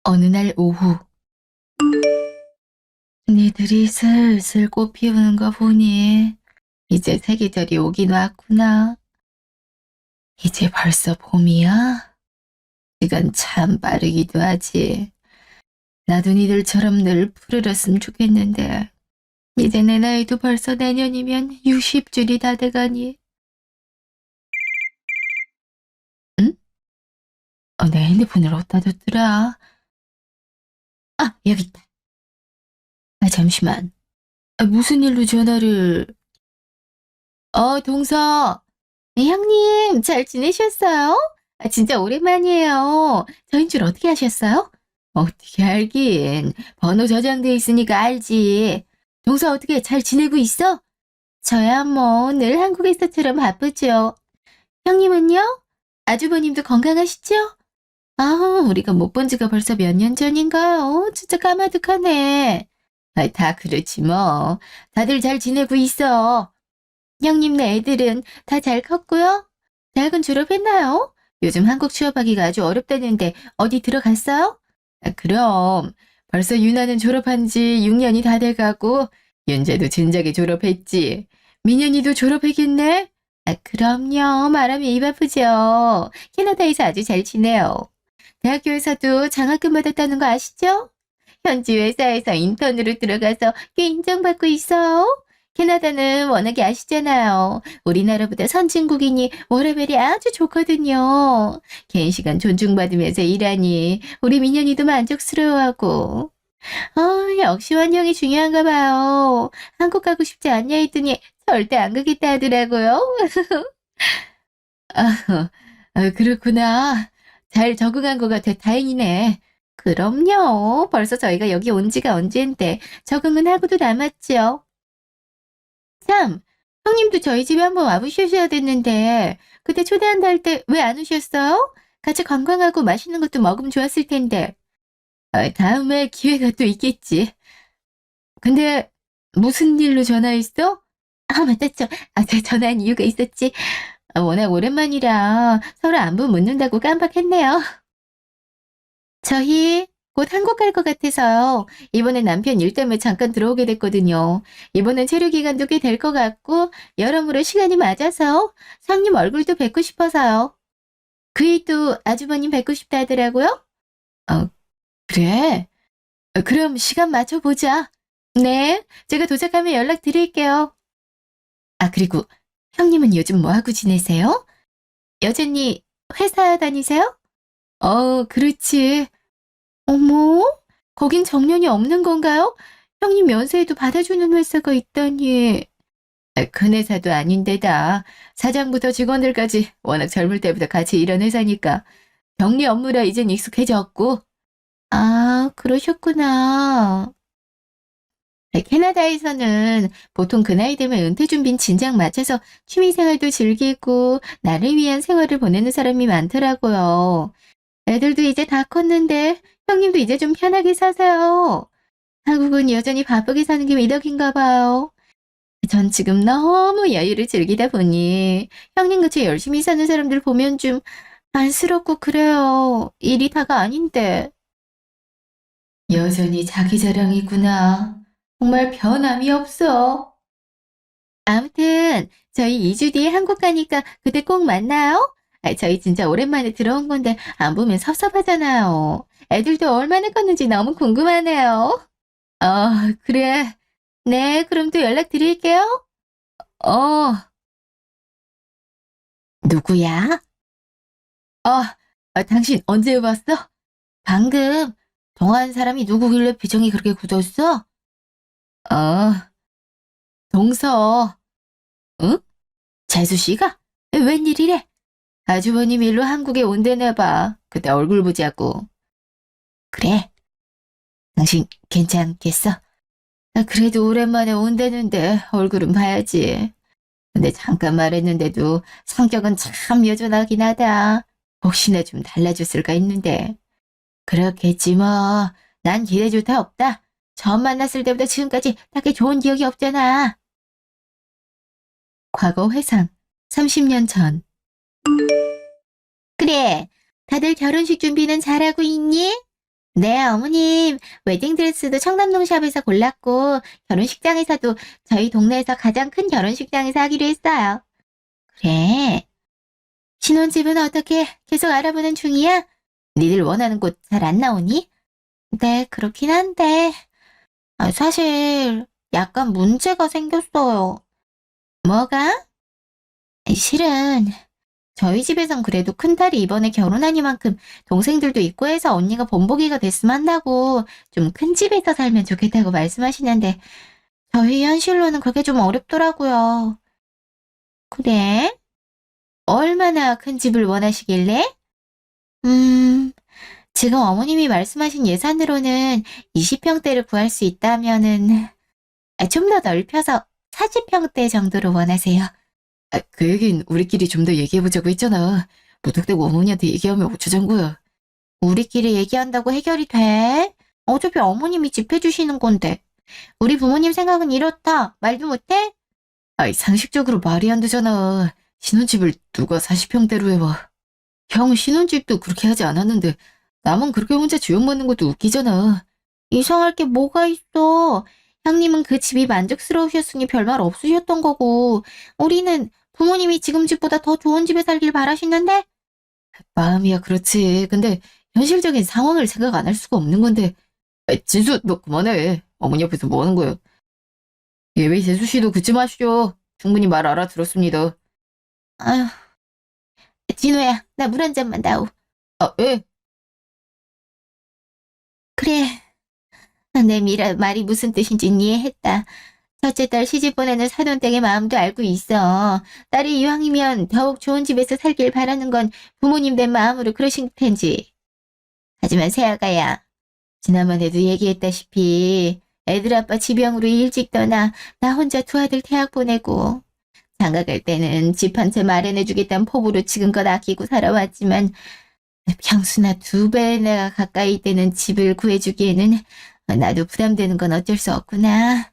어느 날 오후, 니들이 슬슬 꽃 피우는 거 보니 이제 세계절이 오긴 왔구나. 이제 벌써 봄이야? 시간 참 빠르기도 하지. 나도 니들처럼 늘 푸르렀으면 좋겠는데 이제 내 나이도 벌써 내년이면 60줄이 다 돼가니. 응? 내 핸드폰을 어디다 뒀더라? 아, 여기 있다. 잠시만. 무슨 일로 전화를... 동서. 네, 형님, 잘 지내셨어요? 진짜 오랜만이에요. 저인 줄 어떻게 아셨어요? 어떻게 알긴. 번호 저장돼 있으니까 알지. 동서 어떻게 잘 지내고 있어? 저야 뭐 늘 한국에서처럼 바쁘죠. 형님은요? 아주버님도 건강하시죠? 우리가 못 본 지가 벌써 몇 년 전인가요? 진짜 까마득하네. 다 그렇지 뭐. 다들 잘 지내고 있어. 형님네 애들은 다 잘 컸고요? 대학은 졸업했나요? 요즘 한국 취업하기가 아주 어렵다는데 어디 들어갔어요? 그럼 벌써 유나는 졸업한 지 6년이 다 돼가고 윤재도 진작에 졸업했지. 민현이도 졸업했겠네? 그럼요. 말하면 입 아프죠. 캐나다에서 아주 잘 지내요. 대학교에서도 장학금 받았다는 거 아시죠? 현지 회사에서 인턴으로 들어가서 꽤 인정받고 있어요. 캐나다는 워낙에 아시잖아요. 우리나라보다 선진국이니 워라밸이 아주 좋거든요. 개인 시간 존중받으면서 일하니 우리 민현이도 만족스러워하고. 역시 환경이 중요한가 봐요. 한국 가고 싶지 않냐 했더니 절대 안 가겠다 하더라고요. 아, 그렇구나. 잘 적응한 것 같아. 다행이네. 그럼요. 벌써 저희가 여기 온 지가 언젠데 적응은 하고도 남았죠. 참, 형님도 저희 집에 한번 와보셔야 됐는데 그때 초대한다 할 때 왜 안 오셨어요? 같이 관광하고 맛있는 것도 먹으면 좋았을 텐데. 다음에 기회가 또 있겠지. 근데 무슨 일로 전화했어? 맞다. 제가 전화한 이유가 있었지. 워낙 오랜만이라 서로 안부 묻는다고 깜빡했네요. 저희 곧 한국 갈 것 같아서요. 이번에 남편 일 때문에 잠깐 들어오게 됐거든요. 이번엔 체류 기간도 꽤 될 것 같고 여러모로 시간이 맞아서 상님 얼굴도 뵙고 싶어서요. 그이도 아주버님 뵙고 싶다 하더라고요. 어, 그래? 그럼 시간 맞춰보자. 네, 제가 도착하면 연락드릴게요. 그리고 형님은 요즘 뭐하고 지내세요? 여전히 회사 다니세요? 그렇지. 어머, 거긴 정년이 없는 건가요? 형님 면세에도 받아주는 회사가 있다니. 큰 회사도 아닌데다 사장부터 직원들까지 워낙 젊을 때부터 같이 일한 회사니까 격리 업무라 이젠 익숙해졌고. 그러셨구나. 캐나다에서는 보통 그 나이 되면 은퇴 준비는 진작 마쳐서 취미생활도 즐기고 나를 위한 생활을 보내는 사람이 많더라고요. 애들도 이제 다 컸는데 형님도 이제 좀 편하게 사세요. 한국은 여전히 바쁘게 사는 게 미덕인가 봐요. 전 지금 너무 여유를 즐기다 보니 형님같이 열심히 사는 사람들 보면 좀 안쓰럽고 그래요. 일이 다가 아닌데. 여전히 자기 자랑이구나. 정말 변함이 없어. 아무튼 저희 2주 뒤에 한국 가니까 그때 꼭 만나요. 저희 진짜 오랜만에 들어온 건데 안 보면 섭섭하잖아요. 애들도 얼마나 컸는지 너무 궁금하네요. 그래. 네, 그럼 또 연락드릴게요. 어, 누구야? 당신 언제 왔어? 방금 통화한 사람이 누구길래 표정이 그렇게 굳었어? 어, 동서. 응? 재수 씨가? 웬일이래? 아주버님 일로 한국에 온대나 봐. 그때 얼굴 보자고. 그래, 당신 괜찮겠어? 그래도 오랜만에 온다는데 얼굴은 봐야지. 근데 잠깐 말했는데도 성격은 참 여전하긴 하다. 혹시나 좀 달라졌을까 했는데. 그렇겠지 뭐. 난 기대줄 데 없다. 처음 만났을 때부터 지금까지 딱히 좋은 기억이 없잖아. 과거 회상 30년 전. 그래, 다들 결혼식 준비는 잘하고 있니? 네, 어머님. 웨딩드레스도 청담동 샵에서 골랐고, 결혼식장에서도 저희 동네에서 가장 큰 결혼식장에서 하기로 했어요. 그래. 신혼집은 어떻게 계속 알아보는 중이야? 니들 원하는 곳 잘 안 나오니? 네, 그렇긴 한데, 사실 약간 문제가 생겼어요. 뭐가? 실은 저희 집에선 그래도 큰딸이 이번에 결혼하니만큼 동생들도 있고 해서 언니가 본보기가 됐으면 한다고 좀 큰 집에서 살면 좋겠다고 말씀하시는데 저희 현실로는 그게 좀 어렵더라고요. 그래? 얼마나 큰 집을 원하시길래? 음, 지금 어머님이 말씀하신 예산으로는 20평대를 구할 수 있다면은 좀 더 넓혀서 40평대 정도로 원하세요. 그 얘긴 우리끼리 좀 더 얘기해보자고 했잖아. 무턱대고 어머니한테 얘기하면 어쩌자고요. 우리끼리 얘기한다고 해결이 돼? 어차피 어머님이 집 해주시는 건데. 우리 부모님 생각은 이렇다. 말도 못해? 아이, 상식적으로 말이 안 되잖아. 신혼집을 누가 40평대로 해봐. 형 신혼집도 그렇게 하지 않았는데 남은 그렇게 혼자 주용받는 것도 웃기잖아. 이상할 게 뭐가 있어. 형님은 그 집이 만족스러우셨으니 별말 없으셨던 거고 우리는 부모님이 지금 집보다 더 좋은 집에 살길 바라시는데? 마음이야 그렇지. 근데 현실적인 상황을 생각 안 할 수가 없는 건데. 진수 너 그만해. 어머니 옆에서 뭐 하는 거야. 예비 재수 씨도 그치 마시죠. 충분히 말 알아들었습니다. 아휴, 진호야, 나 물 한 잔만 다오. 예? 그래, 내 말이 무슨 뜻인지 이해했다. 첫째 딸 시집 보내는 사돈댁의 마음도 알고 있어. 딸이 이왕이면 더욱 좋은 집에서 살길 바라는 건 부모님 된 마음으로 그러신 텐지. 하지만 새아가야, 지난번에도 얘기했다시피 애들 아빠 지병으로 일찍 떠나 나 혼자 두 아들 대학 보내고 장가 갈 때는 집 한 채 마련해주겠다는 포부로 지금껏 아끼고 살아왔지만 평수나 두 배나 가까이 되는 집을 구해주기에는 나도 부담되는 건 어쩔 수 없구나.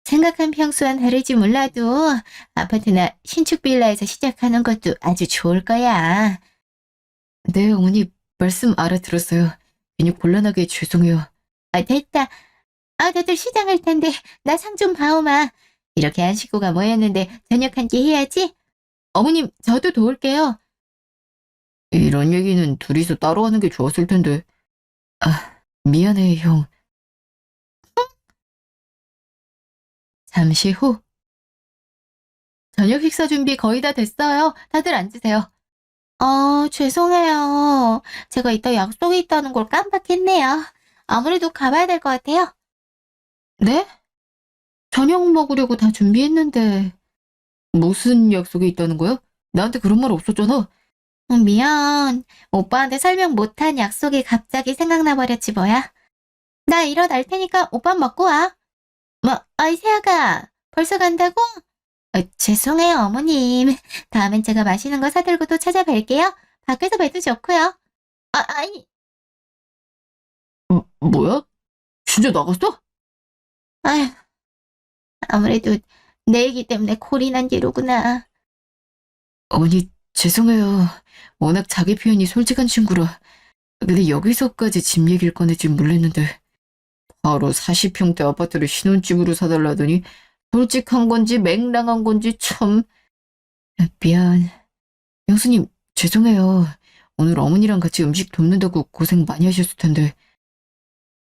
생각한 평수와는 다를지 몰라도 아파트나 신축 빌라에서 시작하는 것도 아주 좋을 거야. 네, 어머니 말씀 알아들었어요. 괜히 곤란하게 죄송해요. 됐다. 다들 시장할 텐데 나 상 좀 봐오마. 이렇게 한 식구가 모였는데 저녁 한 끼 해야지. 어머님, 저도 도울게요. 이런 얘기는 둘이서 따로 하는 게 좋았을 텐데. 미안해, 형. 잠시 후. 저녁 식사 준비 거의 다 됐어요. 다들 앉으세요. 죄송해요. 제가 이따 약속이 있다는 걸 깜빡했네요. 아무래도 가봐야 될 것 같아요. 네? 저녁 먹으려고 다 준비했는데. 무슨 약속이 있다는 거야? 나한테 그런 말 없었잖아. 미안. 오빠한테 설명 못한 약속이 갑자기 생각나 버렸지 뭐야. 나 일어날 테니까 오빠 먹고 와. 뭐, 세아가 벌써 간다고? 죄송해요, 어머님. 다음엔 제가 맛있는 거 사들고 또 찾아뵐게요. 밖에서 봬도 좋고요. 아니. 뭐야? 진짜 나갔어? 아휴, 아무래도 내 얘기 때문에 콜이 난 게로구나. 어머니, 죄송해요. 워낙 자기 표현이 솔직한 친구라. 근데 여기서까지 집 얘기를 꺼낼 줄 몰랐는데. 바로 40평대 아파트를 신혼집으로 사달라더니 솔직한 건지 맹랑한 건지 참. 미안. 영수님, 죄송해요. 오늘 어머니랑 같이 음식 돕는다고 고생 많이 하셨을 텐데.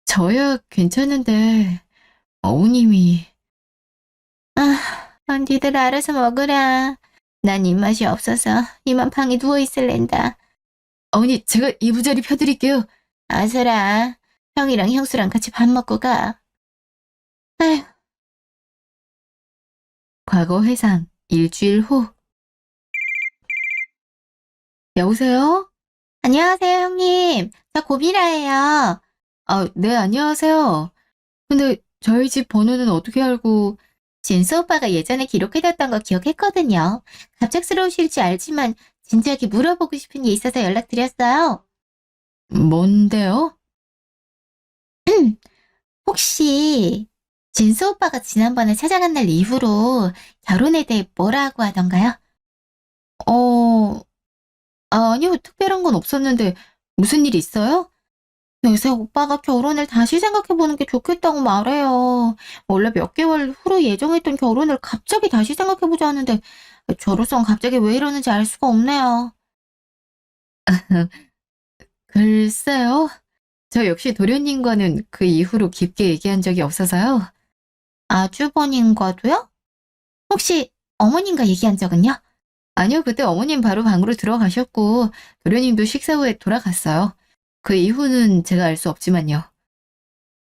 저야 괜찮은데 어머님이. 니들 알아서 먹으라. 난 입맛이 없어서 이만 방에 누워있을랜다. 어머니, 제가 이부자리 펴드릴게요. 아서라. 형이랑 형수랑 같이 밥 먹고 가. 아휴. 과거 회상 일주일 후. 여보세요? 안녕하세요, 형님. 저 고미라예요. 네, 안녕하세요. 근데 저희 집 번호는 어떻게 알고? 진수 오빠가 예전에 기록해뒀던 거 기억했거든요. 갑작스러우실지 알지만 진지하게 물어보고 싶은 게 있어서 연락드렸어요. 뭔데요? 혹시 진수 오빠가 지난번에 찾아간 날 이후로 결혼에 대해 뭐라고 하던가요? 아니요, 특별한 건 없었는데 무슨 일 있어요? 요새 오빠가 결혼을 다시 생각해보는 게 좋겠다고 말해요. 원래 몇 개월 후로 예정했던 결혼을 갑자기 다시 생각해보자 하는데 저로선 갑자기 왜 이러는지 알 수가 없네요. 글쎄요. 저 역시 도련님과는 그 이후로 깊게 얘기한 적이 없어서요. 아주버님과도요? 혹시 어머님과 얘기한 적은요? 아니요, 그때 어머님 바로 방으로 들어가셨고 도련님도 식사 후에 돌아갔어요. 그 이후는 제가 알 수 없지만요.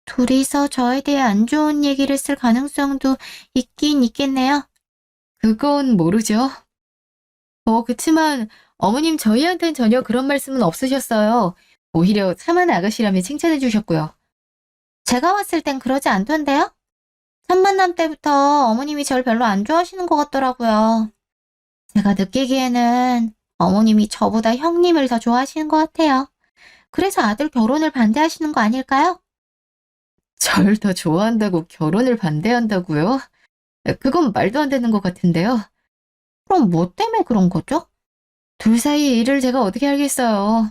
둘이서 저에 대해 안 좋은 얘기를 쓸 가능성도 있긴 있겠네요. 그건 모르죠. 그치만 어머님 저희한텐 전혀 그런 말씀은 없으셨어요. 오히려 참한 아가씨라며 칭찬해 주셨고요. 제가 왔을 땐 그러지 않던데요? 첫 만남 때부터 어머님이 절 별로 안 좋아하시는 것 같더라고요. 제가 느끼기에는 어머님이 저보다 형님을 더 좋아하시는 것 같아요. 그래서 아들 결혼을 반대하시는 거 아닐까요? 절 더 좋아한다고 결혼을 반대한다고요? 그건 말도 안 되는 것 같은데요. 그럼 뭐 때문에 그런 거죠? 둘 사이 일을 제가 어떻게 알겠어요.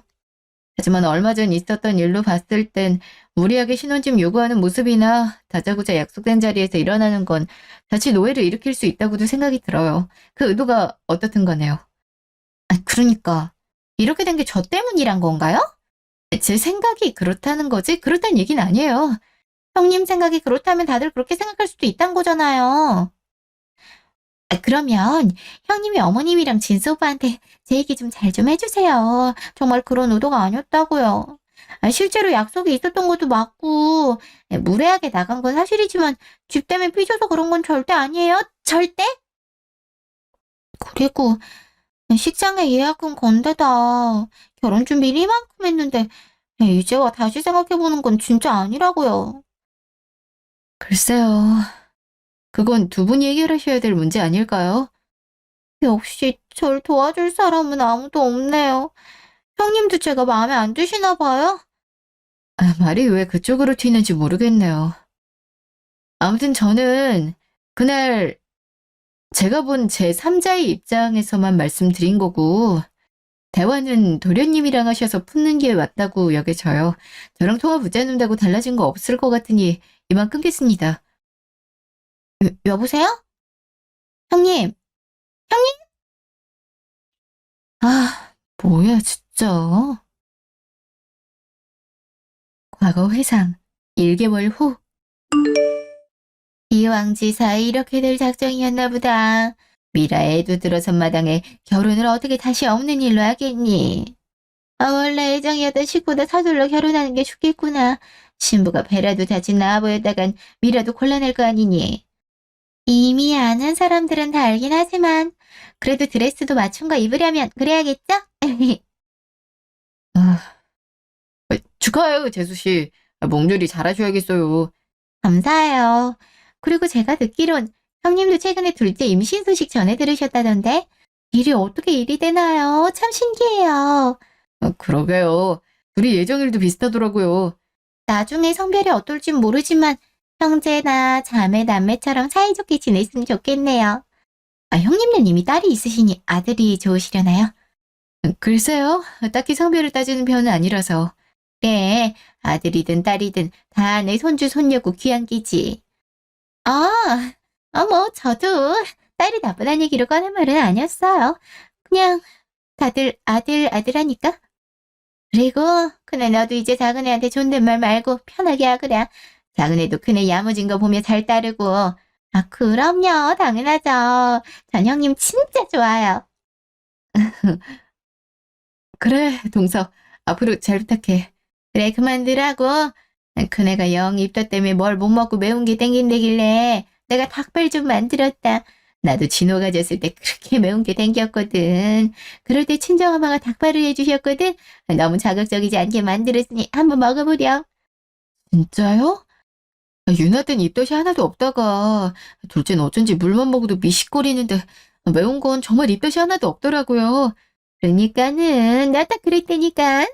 하지만 얼마 전 있었던 일로 봤을 땐 무리하게 신혼집 요구하는 모습이나 다짜고짜 약속된 자리에서 일어나는 건 자칫 오해를 일으킬 수 있다고도 생각이 들어요. 그 의도가 어떻든 거네요. 그러니까 이렇게 된 게 저 때문이란 건가요? 제 생각이 그렇다는 거지 그렇다는 얘기는 아니에요. 형님 생각이 그렇다면 다들 그렇게 생각할 수도 있다는 거잖아요. 그러면 형님이 어머님이랑 진수 오빠한테 제 얘기 좀 잘 좀 해주세요. 정말 그런 의도가 아니었다고요. 실제로 약속이 있었던 것도 맞고 무례하게 나간 건 사실이지만 집 때문에 삐져서 그런 건 절대 아니에요. 절대? 그리고 식장에 예약은 건데다 결혼 준비를 이만큼 했는데 이제 와 다시 생각해보는 건 진짜 아니라고요. 글쎄요. 그건 두 분이 해결하셔야 될 문제 아닐까요? 역시 절 도와줄 사람은 아무도 없네요. 형님도 제가 마음에 안 드시나 봐요? 말이 왜 그쪽으로 튀는지 모르겠네요. 아무튼 저는 그날 제가 본 제3자의 입장에서만 말씀드린 거고 대화는 도련님이랑 하셔서 푸는 게 맞다고 여겨져요. 저랑 통화 붙잡는다고 달라진 거 없을 것 같으니 이만 끊겠습니다. 여보세요? 형님, 형님? 뭐야 진짜. 과거 회상 1개월 후 이왕지사 이렇게 될 작정이었나 보다. 미라 애도 들어선 마당에 결혼을 어떻게 다시 없는 일로 하겠니? 원래 애정이었던 식구다 서둘러 결혼하는 게 좋겠구나. 신부가 배라도 다친 나아 보였다간 미라도 곤란할 거 아니니. 이미 아는 사람들은 다 알긴 하지만 그래도 드레스도 맞춘 거 입으려면 그래야겠죠? 아, 축하해요, 재수씨. 몽졸이 잘하셔야겠어요. 감사해요. 그리고 제가 듣기론 형님도 최근에 둘째 임신 소식 전해 들으셨다던데 일이 어떻게 일이 되나요? 참 신기해요. 그러게요. 둘이 예정일도 비슷하더라고요. 나중에 성별이 어떨진 모르지만 형제나 자매, 남매처럼 사이좋게 지냈으면 좋겠네요. 형님은 이미 딸이 있으시니 아들이 좋으시려나요? 글쎄요. 딱히 성별을 따지는 편은 아니라서. 네, 아들이든 딸이든 다 내 손주 손녀고 귀한 끼지. 아, 뭐 저도 딸이 나쁘다는 얘기로 꺼낸 말은 아니었어요. 그냥 다들 아들 아들하니까. 그리고 그래 너도 이제 작은 애한테 존댓말 말고 편하게 하거라. 작은 애도 큰애 야무진 거 보며 잘 따르고. 그럼요. 당연하죠. 전 형님 진짜 좋아요. 그래, 동서. 앞으로 잘 부탁해. 그래, 그만두라고. 큰애가 영 입덧 때문에 뭘 못 먹고 매운 게 땡긴다길래 내가 닭발 좀 만들었다. 나도 진호 가졌을 때 그렇게 매운 게 땡겼거든. 그럴 때 친정엄마가 닭발을 해주셨거든. 너무 자극적이지 않게 만들었으니 한번 먹어보렴. 진짜요? 유나 땐 입덧이 하나도 없다가 둘째는 어쩐지 물만 먹어도 미식거리는데 매운 건 정말 입덧이 하나도 없더라고요. 그러니까는 나 딱 그랬다니까.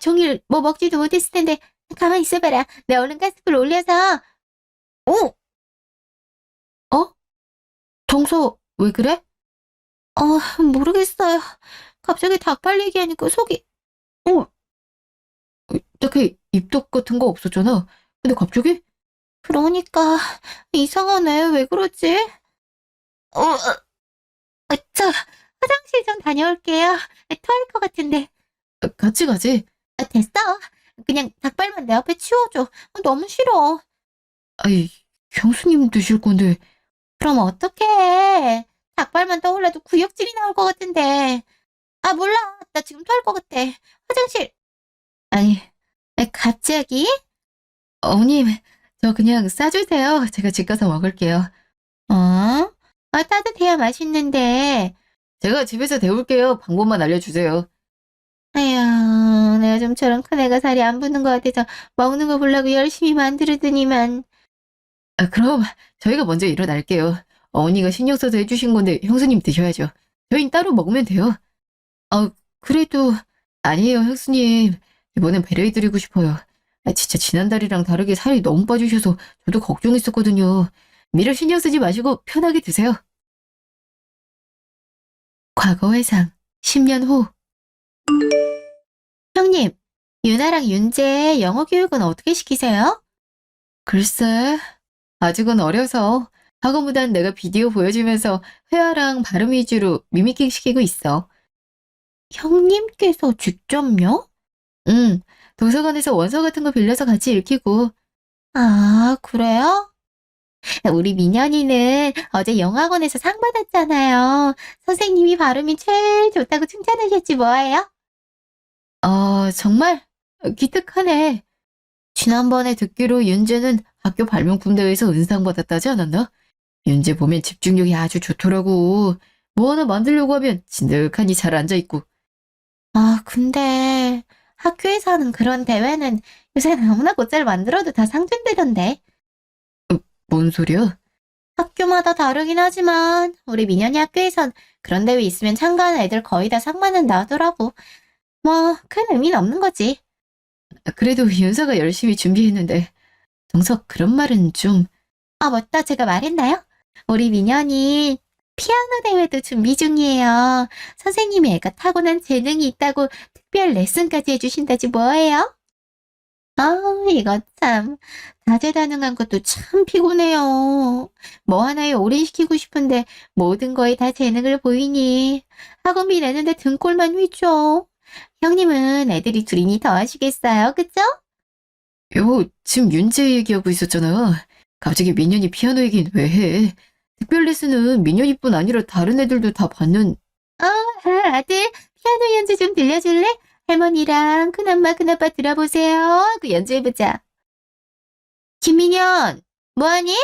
종일 뭐 먹지도 못했을 텐데 가만히 있어봐라. 내 얼른 가스불 올려서. 오! 어? 정서 왜 그래? 모르겠어요. 갑자기 닭발 얘기하니까 속이. 어, 딱히 입덕 같은 거 없었잖아. 근데 갑자기? 그러니까 이상하네. 왜 그러지? 저 화장실 좀 다녀올게요. 토할 것 같은데. 같이 가지. 됐어. 그냥 닭발만 내 앞에 치워줘. 너무 싫어. 아이, 형수님 드실 건데. 그럼 어떡해. 닭발만 떠올라도 구역질이 나올 것 같은데. 아, 몰라. 나 지금 토할 것 같아. 화장실. 아니, 갑자기? 어머님, 저 그냥 싸주세요. 제가 집 가서 먹을게요. 어? 따뜻해야 맛있는데. 제가 집에서 데울게요. 방법만 알려주세요. 아휴, 내가 좀처럼 큰 애가 살이 안 붙는 것 같아서 먹는 거 보려고 열심히 만들더니만. 그럼 저희가 먼저 일어날게요. 어머니가 신경 써서 해주신 건데 형수님 드셔야죠. 저희는 따로 먹으면 돼요. 아, 그래도 아니에요, 형수님. 이번엔 배려해드리고 싶어요. 진짜 지난달이랑 다르게 살이 너무 빠지셔서 저도 걱정했었거든요. 미래 신경 쓰지 마시고 편하게 드세요. 과거 회상 10년 후. 형님, 유나랑 윤재 영어 교육은 어떻게 시키세요? 글쎄, 아직은 어려서 학원보단 내가 비디오 보여주면서 회화랑 발음 위주로 미미킹 시키고 있어. 형님께서 직접요? 응, 도서관에서 원서 같은 거 빌려서 같이 읽히고. 아, 그래요? 우리 민현이는 어제 영어학원에서 상 받았잖아요. 선생님이 발음이 제일 좋다고 칭찬하셨지 뭐예요? 정말? 기특하네. 지난번에 듣기로 윤재는 학교 발명품 대회에서 은상 받았다지 않았나? 윤재 보면 집중력이 아주 좋더라고. 뭐 하나 만들려고 하면 진득하니 잘 앉아있고. 아, 근데 학교에서 하는 그런 대회는 요새 아무나 곧잘 만들어도 다 상준대던데. 뭔 소리야? 학교마다 다르긴 하지만 우리 민현이 학교에선 그런 대회 있으면 참가하는 애들 거의 다 상 받는다 하더라고. 뭐 큰 의미는 없는 거지. 그래도 윤서가 열심히 준비했는데 정석 그런 말은 좀. 아, 맞다. 제가 말했나요? 우리 민현이 피아노 대회도 준비 중이에요. 선생님이 애가 타고난 재능이 있다고 특별 레슨까지 해주신다지 뭐예요? 아, 이거 참. 다재다능한 것도 참 피곤해요. 뭐 하나에 올인시키고 싶은데 모든 거에 다 재능을 보이니 학원비 내는데 등골만 휘죠. 형님은 애들이 둘이니 더 하시겠어요, 그죠? 여보, 지금 윤재 얘기하고 있었잖아. 갑자기 민현이 피아노 얘기는 왜 해? 특별 레슨은 민현이뿐 아니라 다른 애들도 다 받는. 아들, 피아노 연주 좀 들려줄래? 할머니랑 큰엄마, 큰아빠 들어보세요 하고 연주해보자. 김민현, 뭐하니?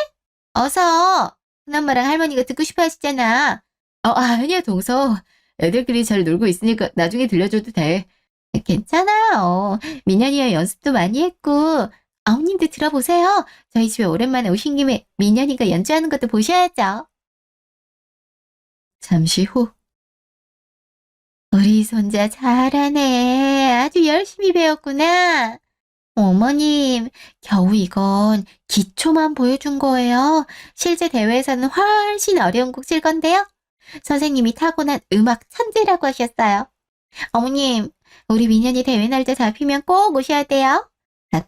어서. 큰엄마랑 할머니가 듣고 싶어 하시잖아. 아니야, 동서. 애들끼리 잘 놀고 있으니까 나중에 들려줘도 돼. 괜찮아요. 민현이야 연습도 많이 했고. 아우님도 들어보세요. 저희 집에 오랜만에 오신 김에 민현이가 연주하는 것도 보셔야죠. 잠시 후. 우리 손자 잘하네. 아주 열심히 배웠구나. 어머님, 겨우 이건 기초만 보여준 거예요. 실제 대회에서는 훨씬 어려운 곡 칠 건데요. 선생님이 타고난 음악 천재라고 하셨어요. 어머님, 우리 민현이 대회 날짜 잡히면 꼭 오셔야 돼요.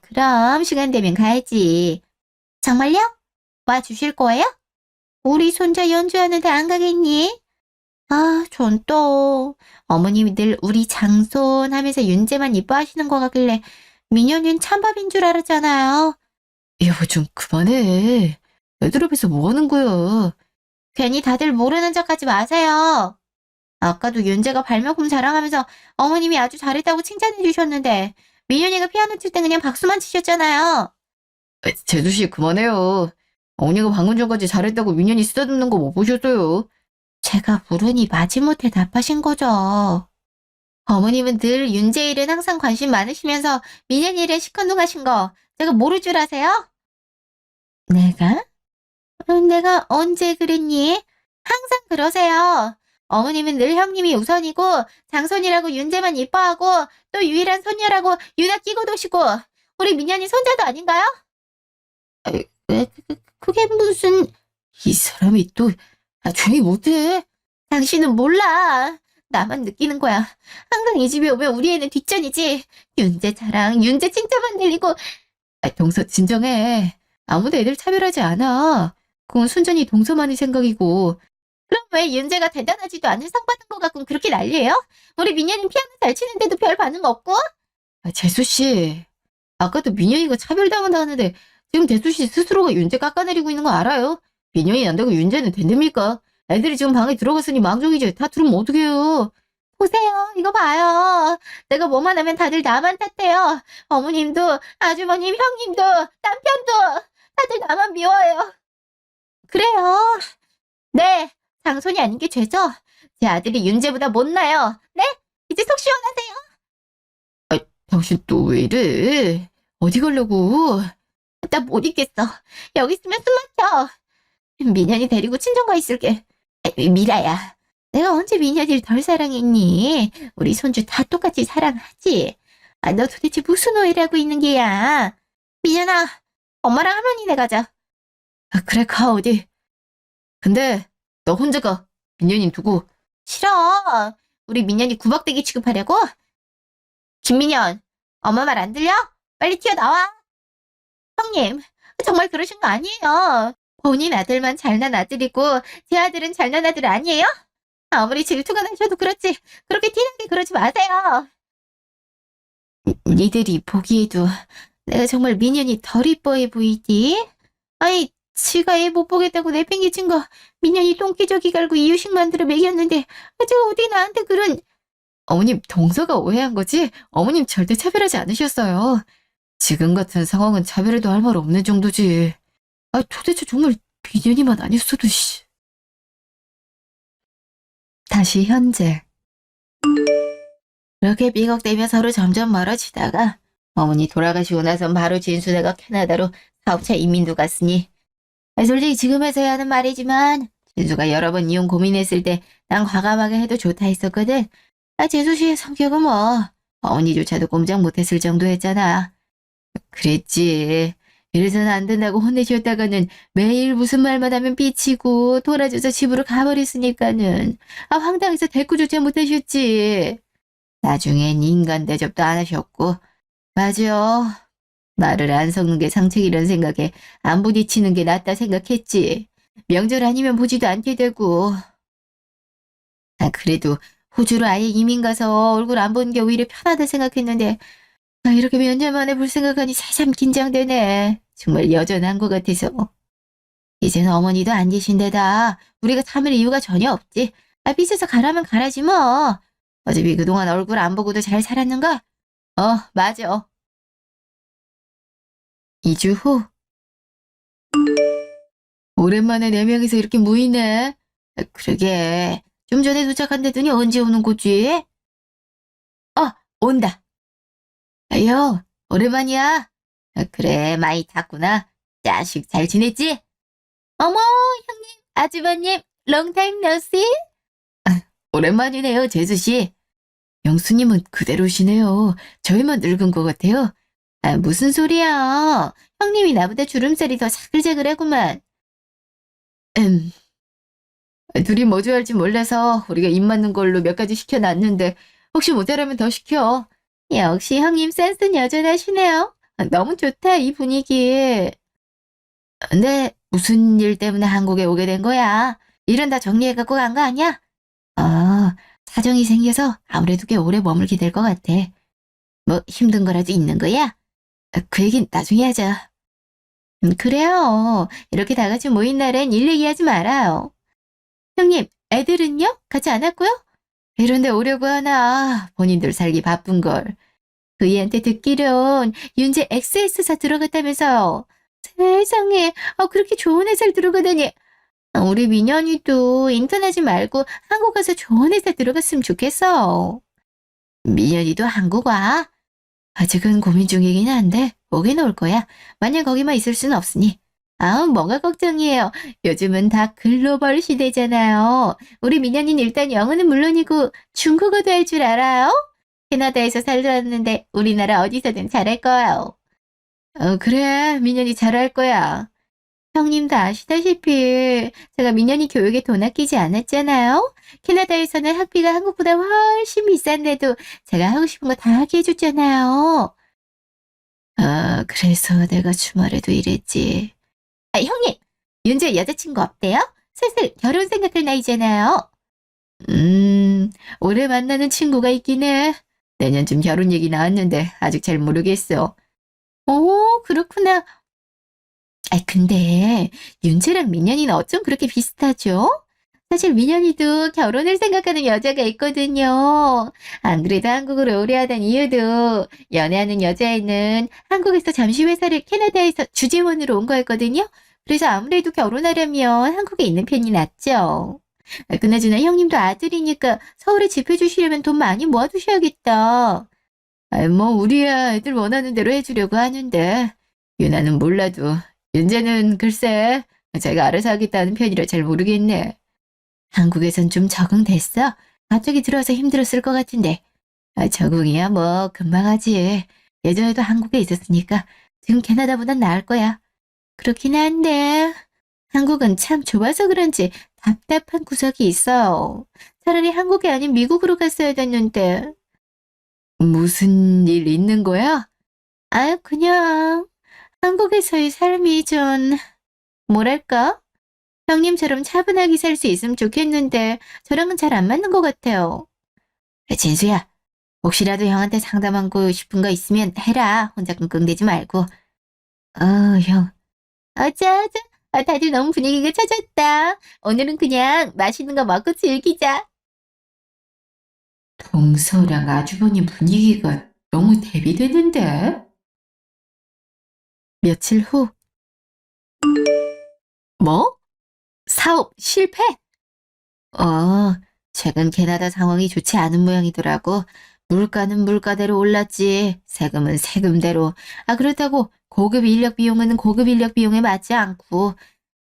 그럼 시간 되면 가야지. 정말요? 와 주실 거예요? 우리 손자 연주하는데 안 가겠니? 전 또 어머님이 늘 우리 장손 하면서 윤재만 이뻐하시는 거 같길래 민현이는 찬밥인 줄 알았잖아요. 여보 좀 그만해. 애들 앞에서 뭐 하는 거야? 괜히 다들 모르는 척하지 마세요. 아까도 윤재가 발명품 자랑하면서 어머님이 아주 잘했다고 칭찬해 주셨는데 민현이가 피아노 칠 때 그냥 박수만 치셨잖아요. 재수씨 그만해요. 어머니가 방금 전까지 잘했다고 민현이 쓰다듬는 거 못 보셨어요. 제가 물으니 마지못해 답하신 거죠. 어머님은 늘 윤재 일은 항상 관심 많으시면서 민현 일에 시큰둥하신 거 제가 모를 줄 아세요? 내가? 내가 언제 그랬니? 항상 그러세요. 어머님은 늘 형님이 우선이고 장손이라고 윤재만 이뻐하고 또 유일한 손녀라고 유나 끼고 도시고 우리 민현이 손자도 아닌가요? 그게 무슨. 이 사람이 또 조용히 못해. 당신은 몰라. 나만 느끼는 거야. 항상 이 집에 오면 우리 애는 뒷전이지. 윤재 자랑, 윤재 칭찬만 들리고. 동서 진정해. 아무도 애들 차별하지 않아. 그건 순전히 동서만의 생각이고. 그럼 왜 윤재가 대단하지도 않은 상 받은 거 갖고 그렇게 난리예요? 우리 민현이 피아노 잘 치는데도 별 반응 없고? 재수씨. 아까도 민현이가 차별당한다는데 지금 재수씨 스스로가 윤재 깎아내리고 있는 거 알아요? 민현이 난다고 윤재는 된답니까? 애들이 지금 방에 들어갔으니 망정이지. 다 들으면 어떡해요. 보세요. 이거 봐요. 내가 뭐만 하면 다들 나만 탓해요. 어머님도, 아주머님, 형님도, 남편도 다들 나만 미워요. 그래요. 네. 장손이 아닌 게 죄죠? 제 아들이 윤재보다 못나요. 네? 이제 속 시원하세요? 당신 또 왜 이래? 어디 가려고? 나 못 있겠어. 여기 있으면 숨 막혀. 민현이 데리고 친정가 있을게. 미라야, 내가 언제 민현이를 덜 사랑했니? 우리 손주 다 똑같이 사랑하지. 너 도대체 무슨 오해를 하고 있는 게야? 민현아, 엄마랑 할머니네 가자. 그래, 가, 어디. 근데 너 혼자 가. 민현이 두고. 싫어. 우리 민현이 구박대기 취급하려고? 김민현, 엄마 말 안 들려? 빨리 튀어나와. 형님, 정말 그러신 거 아니에요. 본인 아들만 잘난 아들이고 제 아들은 잘난 아들 아니에요? 아무리 질투가 나셔도 그렇지 그렇게 티나게 그러지 마세요. 니들이 보기에도 내가 정말 민현이 덜 이뻐해 보이지? 아니, 지가 애 못 보겠다고 내팽개친 거 민현이 똥기저귀 갈고 이유식 만들어 먹였는데 제가 어디 나한테 그런... 어머님, 동서가 오해한 거지? 어머님 절대 차별하지 않으셨어요. 지금 같은 상황은 차별해도 할 말 없는 정도지. 도대체 정말 민현이만 아니었어도 씨. 다시 현재. 그렇게 삐걱대며 서로 점점 멀어지다가 어머니 돌아가시고 나선 바로 진수네가 캐나다로 사업차 이민도 갔으니 솔직히 지금에서야 하는 말이지만 진수가 여러 번 이혼 고민했을 때 난 과감하게 해도 좋다 했었거든. 재수 씨의 성격은 뭐 어머니조차도 꼼짝 못했을 정도였잖아. 그랬지. 이래서는 안 된다고 혼내셨다가는 매일 무슨 말만 하면 삐치고 돌아져서 집으로 가버렸으니까는 황당해서 대꾸조차 못하셨지. 나중엔 인간 대접도 안 하셨고. 맞아. 말을 안 섞는 게 상책이란 생각에 안 부딪히는 게 낫다 생각했지. 명절 아니면 보지도 않게 되고. 그래도 호주로 아예 이민 가서 얼굴 안 보는 게 오히려 편하다 생각했는데 이렇게 몇 년 만에 볼 생각하니 새삼 긴장되네. 정말 여전한 것 같아서. 이제는 어머니도 안 계신 데다 우리가 참을 이유가 전혀 없지. 삐져서 가라면 가라지 뭐. 어차피 그동안 얼굴 안 보고도 잘 살았는가? 맞아. 2주 후. 오랜만에 4명이서 이렇게 모이네. 그러게. 좀 전에 도착한다더니 언제 오는 거지? 온다. 여, 오랜만이야. 그래, 많이 탔구나. 자식 잘 지냈지? 어머, 형님, 아주버님, 롱타임 노씨? 오랜만이네요, 재수씨. 영수님은 그대로시네요. 저희만 늙은 것 같아요. 무슨 소리야. 형님이 나보다 주름살이 더 사글자글하구만. 둘이 뭐 좋아할지 몰라서 우리가 입 맞는 걸로 몇 가지 시켜놨는데 혹시 모자라면 더 시켜. 역시 형님 센스는 여전하시네요. 너무 좋다, 이 분위기. 근데 무슨 일 때문에 한국에 오게 된 거야? 일은 다 정리해갖고 간 거 아니야? 사정이 생겨서 아무래도 꽤 오래 머물게 될 것 같아. 뭐 힘든 거라도 있는 거야? 그 얘긴 나중에 하자. 그래요. 이렇게 다 같이 모인 날엔 일 얘기하지 말아요. 형님, 애들은요? 같이 안 왔고요? 이런데 오려고 하나. 본인들 살기 바쁜걸. 그 애한테 듣기론 윤재 XS사 들어갔다면서요. 세상에, 그렇게 좋은 회사를 들어가다니. 우리 민현이도 인턴하지 말고 한국 가서 좋은 회사 들어갔으면 좋겠어. 민현이도 한국 와? 아직은 고민 중이긴 한데 오긴 올 거야. 만약 거기만 있을 수는 없으니. 뭐가 걱정이에요. 요즘은 다 글로벌 시대잖아요. 우리 민현이는 일단 영어는 물론이고 중국어도 할 줄 알아요? 캐나다에서 살다 왔는데 우리나라 어디서든 잘할 거예요. 그래, 민현이 잘할 거야. 형님도 아시다시피 제가 민현이 교육에 돈 아끼지 않았잖아요. 캐나다에서는 학비가 한국보다 훨씬 비싼데도 제가 하고 싶은 거 다 하게 해줬잖아요. 아, 그래서 내가 주말에도 일했지. 아, 형님, 윤재 여자친구 없대요? 슬슬 결혼 생각할 나이잖아요. 음, 올해 만나는 친구가 있긴 해. 내년쯤 결혼 얘기 나왔는데 아직 잘 모르겠어. 오, 그렇구나. 아, 근데 윤재랑 민현이는 어쩜 그렇게 비슷하죠? 사실 민현이도 결혼을 생각하는 여자가 있거든요. 안 그래도 한국을 오래 하던 이유도 연애하는 여자애는 한국에서 잠시 회사를 캐나다에서 주재원으로 온 거였거든요. 그래서 아무래도 결혼하려면 한국에 있는 편이 낫죠. 아, 그나저나 형님도 아들이니까 서울에 집해주시려면 돈 많이 모아두셔야겠다. 아, 뭐 우리야 애들 원하는 대로 해주려고 하는데 유나는 몰라도 윤재는 글쎄 자기가 알아서 하겠다는 편이라 잘 모르겠네. 한국에선 좀 적응됐어? 갑자기 들어와서 힘들었을 것 같은데. 아, 적응이야 뭐 금방 하지. 예전에도 한국에 있었으니까 지금 캐나다보단 나을 거야. 그렇긴 한데 한국은 참 좁아서 그런지 답답한 구석이 있어요. 차라리 한국이 아닌 미국으로 갔어야 됐는데. 무슨 일 있는 거야? 아, 그냥 한국에서의 삶이 좀 뭐랄까? 형님처럼 차분하게 살 수 있으면 좋겠는데 저랑은 잘 안 맞는 것 같아요. 그래, 진수야, 혹시라도 형한테 상담하고 싶은 거 있으면 해라. 혼자 끙끙대지 말고. 형. 어쩌자. 아, 다들 너무 분위기가 처졌다. 오늘은 그냥 맛있는 거 먹고 즐기자. 동서랑 아주버님 분위기가 너무 대비되는데? 며칠 후. 뭐? 사업 실패? 최근 캐나다 상황이 좋지 않은 모양이더라고. 물가는 물가대로 올랐지. 세금은 세금대로. 아, 그렇다고 고급 인력 비용은 고급 인력 비용에 맞지 않고.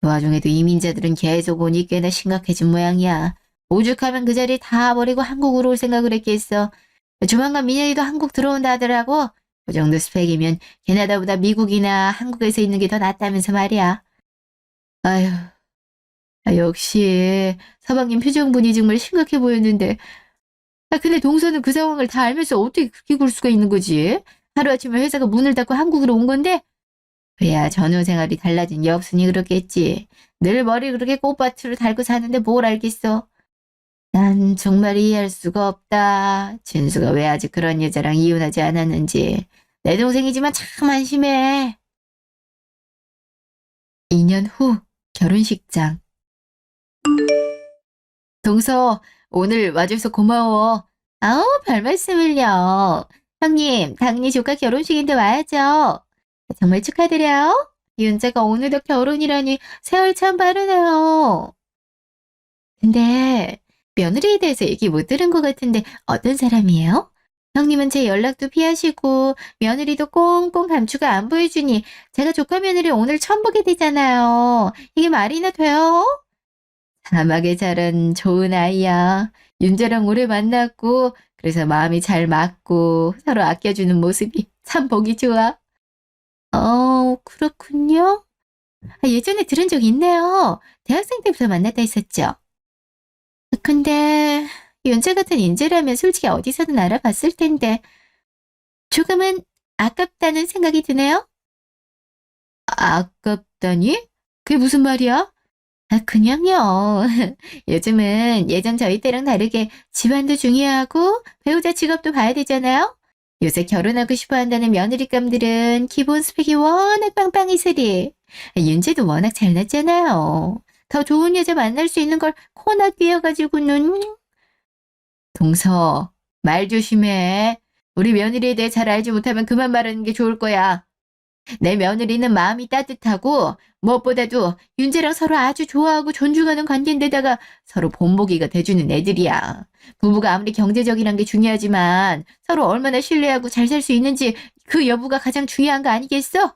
그 와중에도 이민자들은 계속 오니 꽤나 심각해진 모양이야. 오죽하면 그 자리 다 버리고 한국으로 올 생각을 했겠어. 조만간 민현이도 한국 들어온다 하더라고. 그 정도 스펙이면 캐나다보다 미국이나 한국에서 있는 게 더 낫다면서 말이야. 아휴. 아, 역시 서방님 표정분이 정말 심각해 보였는데 아, 근데 동서는 그 상황을 다 알면서 어떻게 그렇게 굴 수가 있는 거지? 하루아침에 회사가 문을 닫고 한국으로 온 건데 그야 전후 생활이 달라진 게 없으니 그렇겠지. 늘 머리 그렇게 꽃밭으로 달고 사는데 뭘 알겠어. 난 정말 이해할 수가 없다. 진수가 왜 아직 그런 여자랑 이혼하지 않았는지. 내 동생이지만 참 안심해. 2년 후 결혼식장. 동서, 오늘 와줘서 고마워. 아우, 별 말씀을요. 형님, 당연히 조카 결혼식인데 와야죠. 정말 축하드려요. 윤재가 어느덧 결혼이라니 세월 참 빠르네요. 근데 며느리에 대해서 얘기 못 들은 것 같은데 어떤 사람이에요? 형님은 제 연락도 피하시고 며느리도 꽁꽁 감추고 안 보여주니 제가 조카 며느리 오늘 처음 보게 되잖아요. 이게 말이나 돼요? 사막에 자란 좋은 아이야. 윤재랑 오래 만났고 그래서 마음이 잘 맞고 서로 아껴주는 모습이 참 보기 좋아. 그렇군요. 아, 예전에 들은 적 있네요. 대학생 때부터 만났다 했었죠. 근데 윤재 같은 인재라면 솔직히 어디서든 알아봤을 텐데 조금은 아깝다는 생각이 드네요. 아깝다니? 그게 무슨 말이야? 아, 그냥요. 요즘은 예전 저희 때랑 다르게 집안도 중요하고 배우자 직업도 봐야 되잖아요. 요새 결혼하고 싶어 한다는 며느리감들은 기본 스펙이 워낙 빵빵이으리. 윤재도 워낙 잘났잖아요. 더 좋은 여자 만날 수 있는 걸 코나 끼어가지고는. 동서, 말 조심해. 우리 며느리에 대해 잘 알지 못하면 그만 말하는 게 좋을 거야. 내 며느리는 마음이 따뜻하고 무엇보다도 윤재랑 서로 아주 좋아하고 존중하는 관계인데다가 서로 본보기가 돼주는 애들이야. 부부가 아무리 경제적이란 게 중요하지만 서로 얼마나 신뢰하고 잘 살 수 있는지 그 여부가 가장 중요한 거 아니겠어?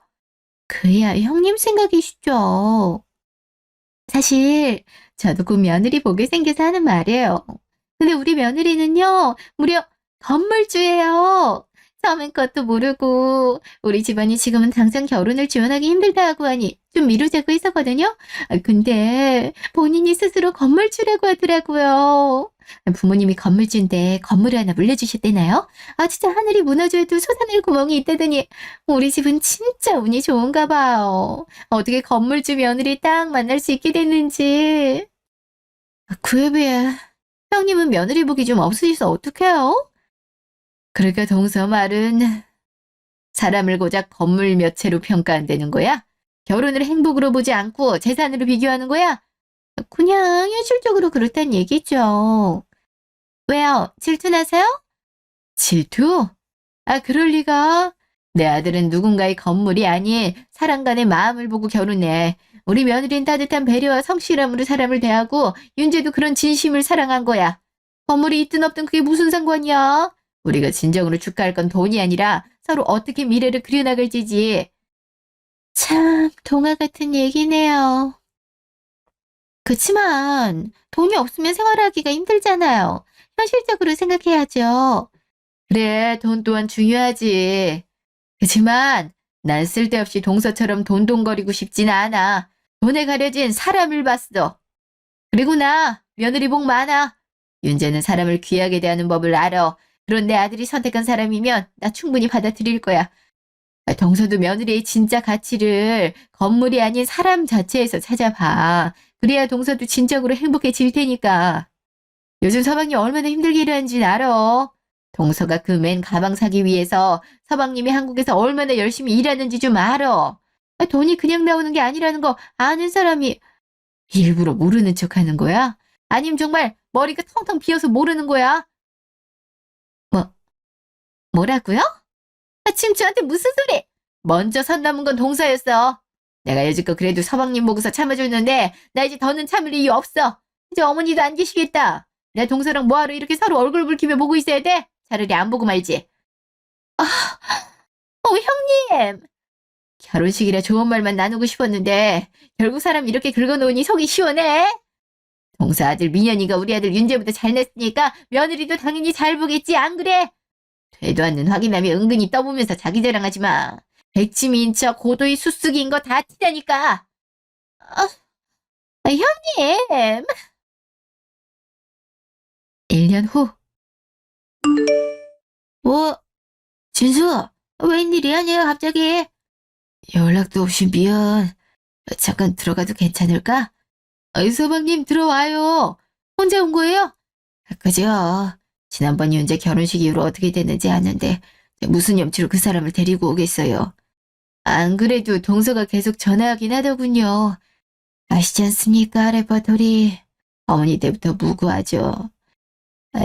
그야 형님 생각이시죠. 사실 저도 그 며느리 보게 생겨서 하는 말이에요. 근데 우리 며느리는요 무려 건물주예요. 처음엔 것도 모르고 우리 집안이 지금은 당장 결혼을 지원하기 힘들다고 하니 좀 미루자고 했었거든요. 근데 본인이 스스로 건물주라고 하더라고요. 부모님이 건물주인데 건물을 하나 물려주셨대나요? 진짜 하늘이 무너져도 솟아날 구멍이 있다더니 우리 집은 진짜 운이 좋은가 봐요. 어떻게 건물주 며느리 딱 만날 수 있게 됐는지. 그에 비해 형님은 며느리 복이 좀 없으셔서 어떡해요? 그러니까 동서 말은 사람을 고작 건물 몇 채로 평가한다는 거야? 결혼을 행복으로 보지 않고 재산으로 비교하는 거야? 그냥 현실적으로 그렇단 얘기죠. 왜요? 질투나세요? 질투? 그럴 리가. 내 아들은 누군가의 건물이 아닌 사람 간의 마음을 보고 결혼해. 우리 며느리는 따뜻한 배려와 성실함으로 사람을 대하고 윤재도 그런 진심을 사랑한 거야. 건물이 있든 없든 그게 무슨 상관이야? 우리가 진정으로 축하할 건 돈이 아니라 서로 어떻게 미래를 그려나갈지지. 참 동화 같은 얘기네요. 그치만 돈이 없으면 생활하기가 힘들잖아요. 현실적으로 생각해야죠. 그래, 돈 또한 중요하지. 그치만 난 쓸데없이 동서처럼 돈돈거리고 싶진 않아. 돈에 가려진 사람을 봤어. 그리고 나 며느리 복 많아. 윤재는 사람을 귀하게 대하는 법을 알아. 그런 내 아들이 선택한 사람이면 나 충분히 받아들일 거야. 동서도 며느리의 진짜 가치를 건물이 아닌 사람 자체에서 찾아봐. 그래야 동서도 진정으로 행복해질 테니까. 요즘 서방님 얼마나 힘들게 일하는지 알아. 동서가 그 맨 가방 사기 위해서 서방님이 한국에서 얼마나 열심히 일하는지 좀 알아. 돈이 그냥 나오는 게 아니라는 거 아는 사람이 일부러 모르는 척하는 거야? 아니면 정말 머리가 텅텅 비어서 모르는 거야? 뭐라고요? 지금 저한테 무슨 소리? 먼저 선 넘은 건 동서였어. 내가 여지껏 그래도 서방님 보고서 참아줬는데 나 이제 더는 참을 이유 없어. 이제 어머니도 안 계시겠다. 내 동서랑 뭐하러 이렇게 서로 얼굴 붉히며 보고 있어야 돼? 차라리 안 보고 말지. 형님. 결혼식이라 좋은 말만 나누고 싶었는데 결국 사람 이렇게 긁어놓으니 속이 시원해. 동서 아들 민현이가 우리 아들 윤재보다 잘났으니까 며느리도 당연히 잘 보겠지, 안 그래? 되도 않는 확인하며 은근히 떠보면서 자기 자랑하지 마. 백치미인 척 고도의 수수기인 거 다 티나니까. 형님. 1년 후. 진수, 웬일이야, 내가 갑자기. 연락도 없이 미안. 잠깐 들어가도 괜찮을까? 서방님 들어와요. 혼자 온 거예요? 그죠. 지난번 윤재 결혼식 이후로 어떻게 됐는지 아는데 무슨 염치로 그 사람을 데리고 오겠어요. 안 그래도 동서가 계속 전화하긴 하더군요. 아시지 않습니까, 레퍼토리. 어머니 때부터 무구하죠.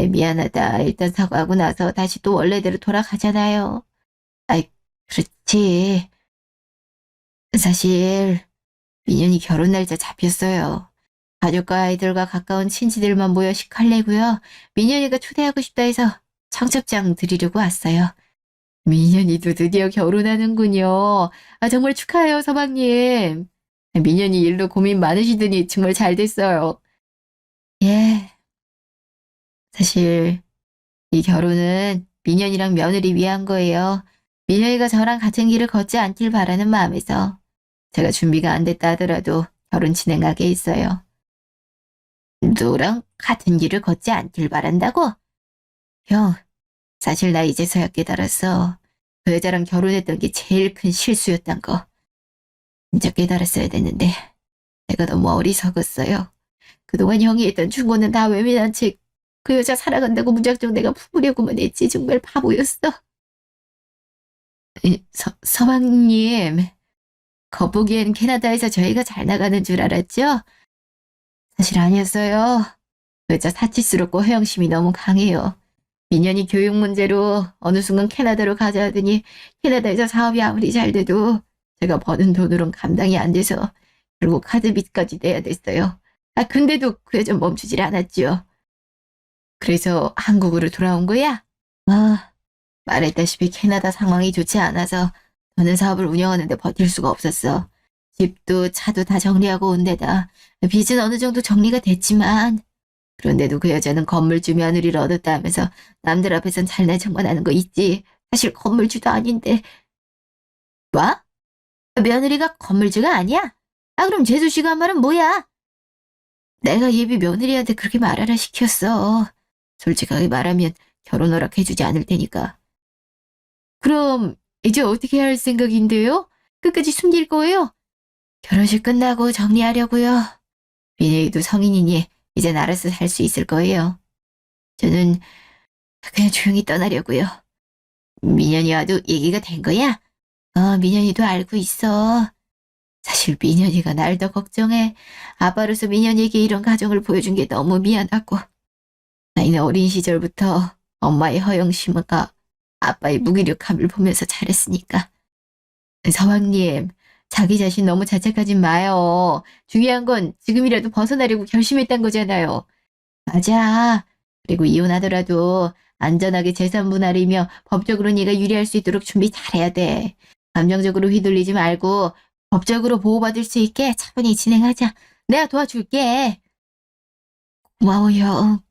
미안하다. 일단 사과하고 나서 다시 또 원래대로 돌아가잖아요. 그렇지. 사실 민현이 결혼 날짜 잡혔어요. 가족과 아이들과 가까운 친지들만 모여 식할래고요. 민현이가 초대하고 싶다 해서 청첩장 드리려고 왔어요. 민현이도 드디어 결혼하는군요. 정말 축하해요, 서방님. 민현이 일로 고민 많으시더니 정말 잘 됐어요. 예. 사실 이 결혼은 민현이랑 며느리 위한 거예요. 민현이가 저랑 같은 길을 걷지 않길 바라는 마음에서 제가 준비가 안 됐다 하더라도 결혼 진행하게 했어요. 너랑 같은 길을 걷지 않길 바란다고? 형, 사실 나 이제서야 깨달았어. 그 여자랑 결혼했던 게 제일 큰 실수였단 거. 진짜 깨달았어야 됐는데 내가 너무 어리석었어요. 그동안 형이 했던 충고는 다 외면한 채 그 여자 살아간다고 무작정 내가 품으려고만 했지. 정말 바보였어. 서방님, 겉보기엔 캐나다에서 저희가 잘 나가는 줄 알았죠? 사실 아니었어요. 그 여자 사치스럽고 허영심이 너무 강해요. 민현이 교육 문제로 어느 순간 캐나다로 가자 하더니 캐나다에서 사업이 아무리 잘 돼도 제가 버는 돈으론 감당이 안 돼서 결국 카드빚까지 내야 됐어요. 근데도 그 여자 멈추질 않았죠. 그래서 한국으로 돌아온 거야? 말했다시피 캐나다 상황이 좋지 않아서 저는 사업을 운영하는데 버틸 수가 없었어. 집도 차도 다 정리하고 온 데다 빚은 어느 정도 정리가 됐지만 그런데도 그 여자는 건물주 며느리를 얻었다 하면서 남들 앞에선 잘난 척만 하는 거 있지. 사실 건물주도 아닌데. 뭐? 며느리가 건물주가 아니야? 아, 그럼 재수씨가 한 말은 뭐야? 내가 예비 며느리한테 그렇게 말하라 시켰어. 솔직하게 말하면 결혼 허락해주지 않을 테니까. 그럼 이제 어떻게 할 생각인데요? 끝까지 숨길 거예요? 결혼식 끝나고 정리하려고요. 민혜이도 성인이니 이젠 알아서 살 수 있을 거예요. 저는 그냥 조용히 떠나려고요. 민현이와도 얘기가 된 거야? 민현이도 알고 있어. 사실 민현이가 날 더 걱정해. 아빠로서 민현이에게 이런 가정을 보여준 게 너무 미안하고. 나이는 어린 시절부터 엄마의 허영심과 아빠의 무기력함을 보면서 자랐으니까. 서방님, 자기 자신 너무 자책하지 마요. 중요한 건 지금이라도 벗어나려고 결심했단 거잖아요. 맞아. 그리고 이혼하더라도 안전하게 재산 분할이며 법적으로 네가 유리할 수 있도록 준비 잘해야 돼. 감정적으로 휘둘리지 말고 법적으로 보호받을 수 있게 차분히 진행하자. 내가 도와줄게. 고마워요.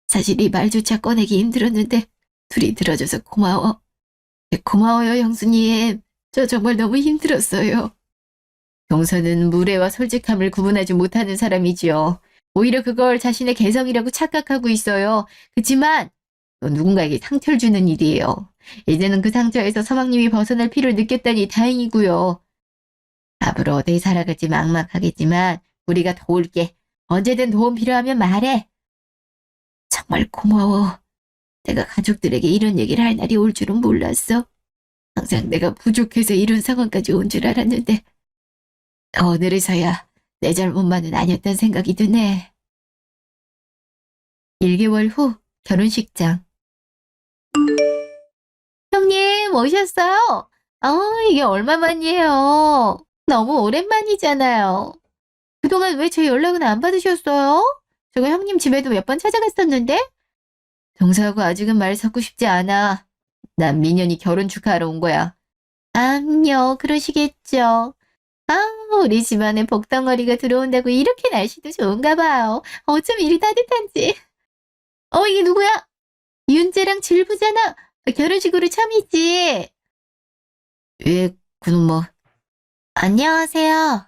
사실 이 말조차 꺼내기 힘들었는데 둘이 들어줘서 고마워. 고마워요, 형수님. 저 정말 너무 힘들었어요. 경서는 무례와 솔직함을 구분하지 못하는 사람이지요. 오히려 그걸 자신의 개성이라고 착각하고 있어요. 그치만 또 누군가에게 상처를 주는 일이에요. 이제는 그 상처에서 서방님이 벗어날 필요를 느꼈다니 다행이고요. 앞으로 어떻게 살아갈지 막막하겠지만 우리가 도울게. 언제든 도움 필요하면 말해. 정말 고마워. 내가 가족들에게 이런 얘기를 할 날이 올 줄은 몰랐어. 항상 내가 부족해서 이런 상황까지 온 줄 알았는데 오늘에서야 내 잘못만은 아니었단 생각이 드네. 1개월 후 결혼식장. 형님 오셨어요? 이게 얼마만이에요? 너무 오랜만이잖아요. 그동안 왜 제 연락은 안 받으셨어요? 제가 형님 집에도 몇 번 찾아갔었는데? 정서하고 아직은 말 섞고 싶지 않아. 난 민현이 결혼 축하하러 온 거야. 암요, 그러시겠죠. 우리 집안에 복덩어리가 들어온다고 이렇게 날씨도 좋은가 봐요. 어쩜 이리 따뜻한지. 이게 누구야? 윤재랑 질부잖아. 결혼식으로 참이지. 예, 그놈 뭐. 안녕하세요.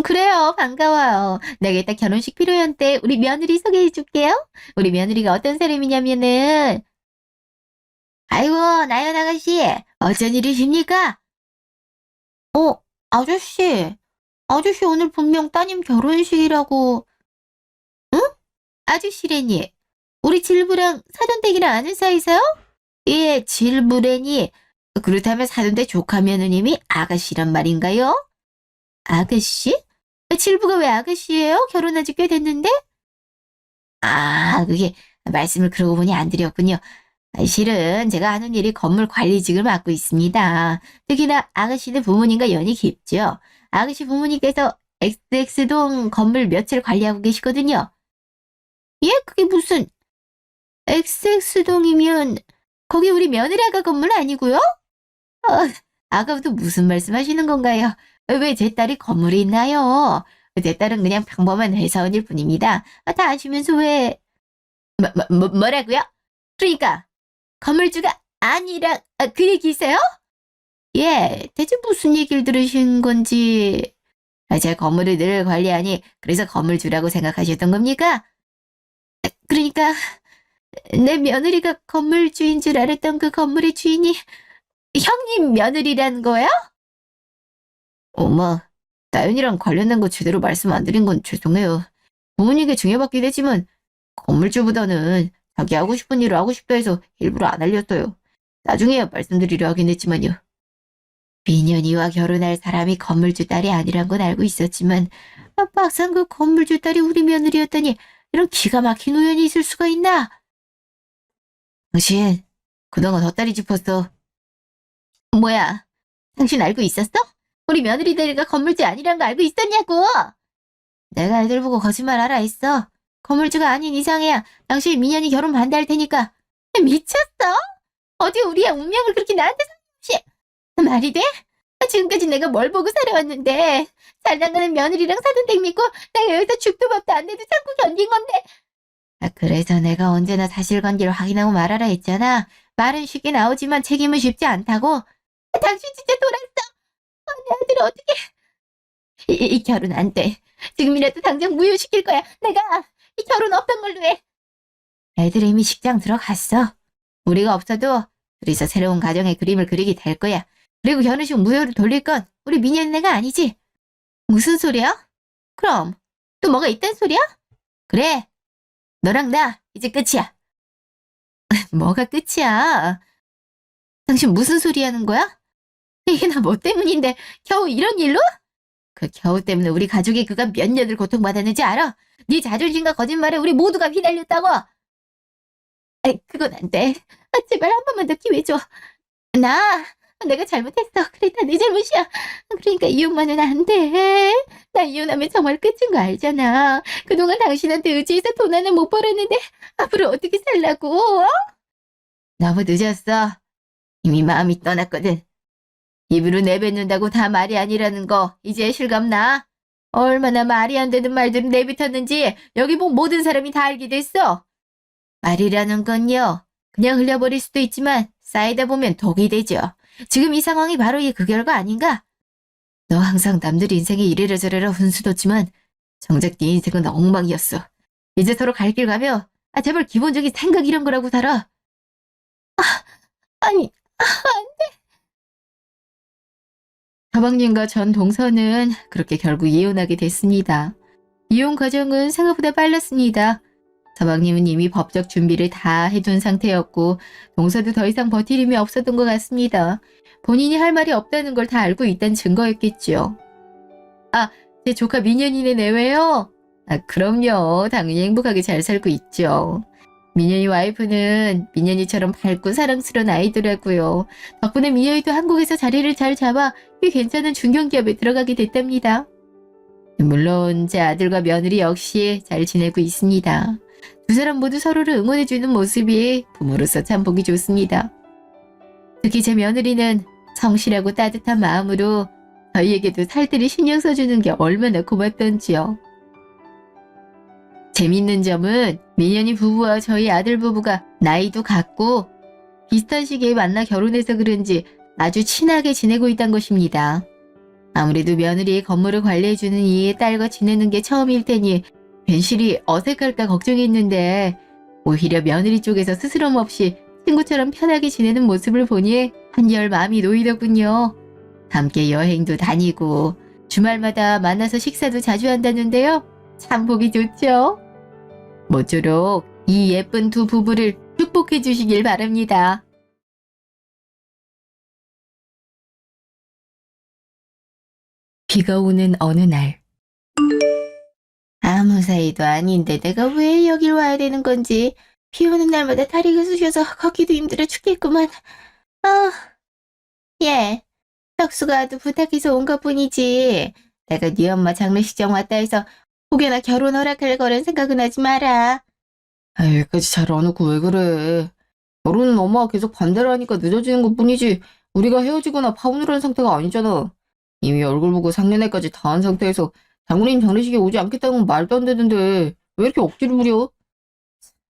그래요. 반가워요. 내가 이따 결혼식 피로연 때 우리 며느리 소개해 줄게요. 우리 며느리가 어떤 사람이냐면은, 아이고, 나연 아가씨, 어쩐 일이십니까? 아저씨. 아저씨 오늘 분명 따님 결혼식이라고. 응? 아저씨래니. 우리 질부랑 사돈댁이랑 아는 사이세요? 예, 질부래니. 그렇다면 사돈댁 조카 며느님이 아가씨란 말인가요? 아가씨? 질부가 왜 아가씨예요? 결혼한 지 꽤 됐는데? 그게 말씀을 그러고 보니 안 드렸군요. 실은 제가 하는 일이 건물 관리직을 맡고 있습니다. 특히나 아가씨는 부모님과 연이 깊죠. 아가씨 부모님께서 XX동 건물 몇채를 관리하고 계시거든요. 예? 그게 무슨 XX동이면 거기 우리 며느리 아가 건물 아니고요? 아까부터 무슨 말씀하시는 건가요? 왜 제 딸이 건물이 있나요? 제 딸은 그냥 평범한 회사원일 뿐입니다. 다 아시면서 왜... 뭐라고요? 그러니까 건물주가 아니라 그 얘기세요? 예, 대체 무슨 얘기를 들으신 건지. 제가 건물을 늘 관리하니 그래서 건물주라고 생각하셨던 겁니까? 그러니까 내 며느리가 건물주인 줄 알았던 그 건물의 주인이 형님 며느리란 거야? 어머, 나연이랑 관련된 거 제대로 말씀 안 드린 건 죄송해요. 부모님께 중요받긴 했지만 건물주보다는 자기 하고 싶은 일을 하고 싶다 해서 일부러 안 알렸어요. 나중에야 말씀드리려 하긴 했지만요. 민현이와 결혼할 사람이 건물주 딸이 아니란 건 알고 있었지만 막상 그 건물주 딸이 우리 며느리였다니 이런 기가 막힌 우연이 있을 수가 있나? 당신 그동안 헛다리 짚었어. 뭐야, 당신 알고 있었어? 우리 며느리들과 건물주 아니란 거 알고 있었냐고! 내가 애들 보고 거짓말하라 했어. 건물주가 아닌 이상해야 당신 민현이 결혼 반대할 테니까. 미쳤어? 어디 우리의 운명을 그렇게 나한테 상관없이. 말이 돼? 지금까지 내가 뭘 보고 살아왔는데. 잘 나가는 며느리랑 사돈댁 믿고 내가 여기서 죽도 밥도 안 내도 참고 견딘 건데. 그래서 내가 언제나 사실관계를 확인하고 말하라 했잖아. 말은 쉽게 나오지만 책임은 쉽지 않다고. 당신 진짜 돌았어. 내 아들 어떻게? 이 결혼 안 돼. 지금이라도 당장 무효시킬 거야. 내가 이 결혼 없던 걸로 해. 애들 이미 식장 들어갔어. 우리가 없어도 둘이서 새로운 가정의 그림을 그리게 될 거야. 그리고 결혼식 무효를 돌릴 건 우리 민현이네가 아니지. 무슨 소리야? 그럼 또 뭐가 있단 소리야? 그래, 너랑 나 이제 끝이야. 뭐가 끝이야? 당신 무슨 소리 하는 거야? 이게 나 뭐 때문인데 겨우 이런 일로? 그 겨우 때문에 우리 가족이 그간 몇 년을 고통받았는지 알아? 네 자존심과 거짓말에 우리 모두가 휘날렸다고. 아이, 그건 안 돼. 제발 한 번만 더 기회 줘. 내가 잘못했어. 그래, 다 내 잘못이야. 그러니까 이혼만은 안 돼. 나 이혼하면 정말 끝인 거 알잖아. 그동안 당신한테 의지해서 돈 하나 못 벌었는데 앞으로 어떻게 살라고? 너무 늦었어. 이미 마음이 떠났거든. 입으로 내뱉는다고 다 말이 아니라는 거 이제 실감나? 얼마나 말이 안 되는 말들을 내뱉었는지 여기 본 모든 사람이 다 알게 됐어. 말이라는 건요. 그냥 흘려버릴 수도 있지만 쌓이다 보면 독이 되죠. 지금 이 상황이 바로 그 결과 아닌가? 너 항상 남들 인생에 이래라 저래라 훈수뒀지만 정작 네 인생은 엉망이었어. 이제 서로 갈 길 가며 제발 기본적인 생각 이런 거라고 살아. 아니, 서방님과 전 동서는 그렇게 결국 이혼하게 됐습니다. 이혼 과정은 생각보다 빨랐습니다. 서방님은 이미 법적 준비를 다 해둔 상태였고 동서도 더 이상 버틸 힘이 없었던 것 같습니다. 본인이 할 말이 없다는 걸 다 알고 있다는 증거였겠죠. 제 조카 민현이네 내외요? 그럼요. 당연히 행복하게 잘 살고 있죠. 민현이 와이프는 민현이처럼 밝고 사랑스러운 아이더라고요. 덕분에 민현이도 한국에서 자리를 잘 잡아 꽤 괜찮은 중견기업에 들어가게 됐답니다. 물론 제 아들과 며느리 역시 잘 지내고 있습니다. 두 사람 모두 서로를 응원해주는 모습이 부모로서 참 보기 좋습니다. 특히 제 며느리는 성실하고 따뜻한 마음으로 저희에게도 살뜰히 신경 써주는 게 얼마나 고맙던지요. 재밌는 점은 민현이 부부와 저희 아들 부부가 나이도 같고 비슷한 시기에 만나 결혼해서 그런지 아주 친하게 지내고 있다는 것입니다. 아무래도 며느리의 건물을 관리해주는 이의 딸과 지내는 게 처음일 테니 괜시리 어색할까 걱정했는데 오히려 며느리 쪽에서 스스럼 없이 친구처럼 편하게 지내는 모습을 보니 한결 마음이 놓이더군요. 함께 여행도 다니고 주말마다 만나서 식사도 자주 한다는데요. 참 보기 좋죠? 모쪼록 이 예쁜 두 부부를 축복해 주시길 바랍니다. 비가 오는 어느 날. 아무 사이도 아닌데 내가 왜 여길 와야 되는 건지 비 오는 날마다 다리가 쑤셔서 걷기도 힘들어 죽겠구만. 얘, 혁수가 아주 부탁해서 온 것뿐이지. 내가 네 엄마 장례식장 왔다 해서 혹여나 결혼 허락할 거란 생각은 하지 마라. 여기까지 잘 안 오고 왜 그래. 결혼은 엄마가 계속 반대를 하니까 늦어지는 것뿐이지 우리가 헤어지거나 파혼을 한 상태가 아니잖아. 이미 얼굴 보고 상견례까지 다 한 상태에서 장모님 장례식에 오지 않겠다는 건 말도 안 되는데 왜 이렇게 억지를 부려?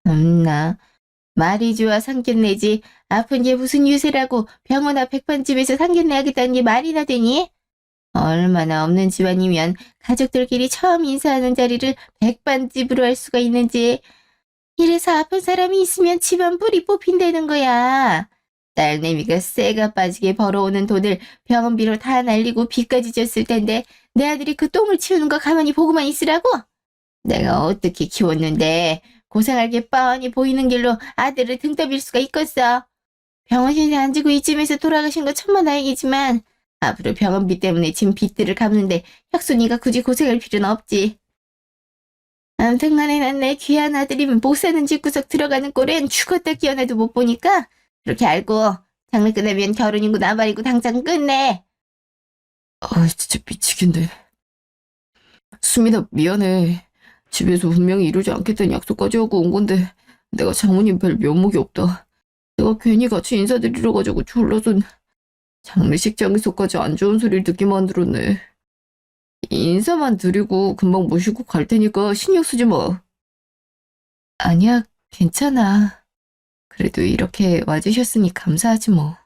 참나. 말이 좋아 상견례지. 아픈 게 무슨 유세라고 병원 앞 백반집에서 상견례 하겠다는 게 말이나 되니? 얼마나 없는 집안이면 가족들끼리 처음 인사하는 자리를 백반집으로 할 수가 있는지. 이래서 아픈 사람이 있으면 집안 뿌리 뽑힌다는 거야. 딸내미가 쇠가 빠지게 벌어오는 돈을 병원비로 다 날리고 빚까지 졌을 텐데 내 아들이 그 똥을 치우는 거 가만히 보고만 있으라고? 내가 어떻게 키웠는데 고생할 게 뻔히 보이는 길로 아들을 등 떠밀 수가 있겠어. 병원 신세 안 지고 이쯤에서 돌아가신 거 천만다행이지만 앞으로 병원비 때문에 지금 빚들을 갚는데 혁순이가 굳이 고생할 필요는 없지. 아무튼 간에 난 내 귀한 아들이면 못 사는 집구석 들어가는 꼴엔 죽었다 깨어나도 못 보니까 그렇게 알고 장례 끝나면 결혼이고 나발이고 당장 끝내. 진짜 미치겠네. 수민아 미안해. 집에서 분명히 이루지 않겠다는 약속까지 하고 온 건데 내가 장모님 뵐 면목이 없다. 내가 괜히 같이 인사드리러 가자고 졸라서 장례식장에서까지 안 좋은 소리를 듣게 만들었네. 인사만 드리고 금방 모시고 갈 테니까 신경 쓰지 마. 아니야, 괜찮아. 그래도 이렇게 와주셨으니 감사하지 뭐.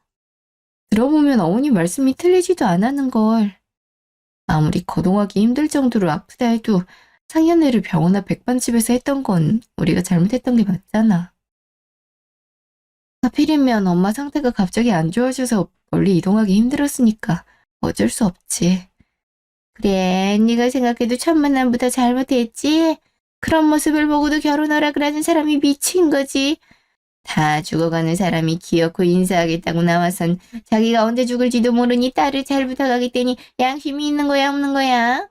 들어보면 어머니 말씀이 틀리지도 않았는걸. 아무리 거동하기 힘들 정도로 아프다 해도 상견례를 병원 앞 백반집에서 했던 건 우리가 잘못했던 게 맞잖아. 하필이면 엄마 상태가 갑자기 안 좋아져서 멀리 이동하기 힘들었으니까 어쩔 수 없지. 그래, 네가 생각해도 첫 만남부터 잘못했지? 그런 모습을 보고도 결혼하라 그러는 사람이 미친 거지. 다 죽어가는 사람이 기어코 인사하겠다고 나와선 자기가 언제 죽을지도 모르니 딸을 잘 부탁하겠다니 양심이 있는 거야 없는 거야?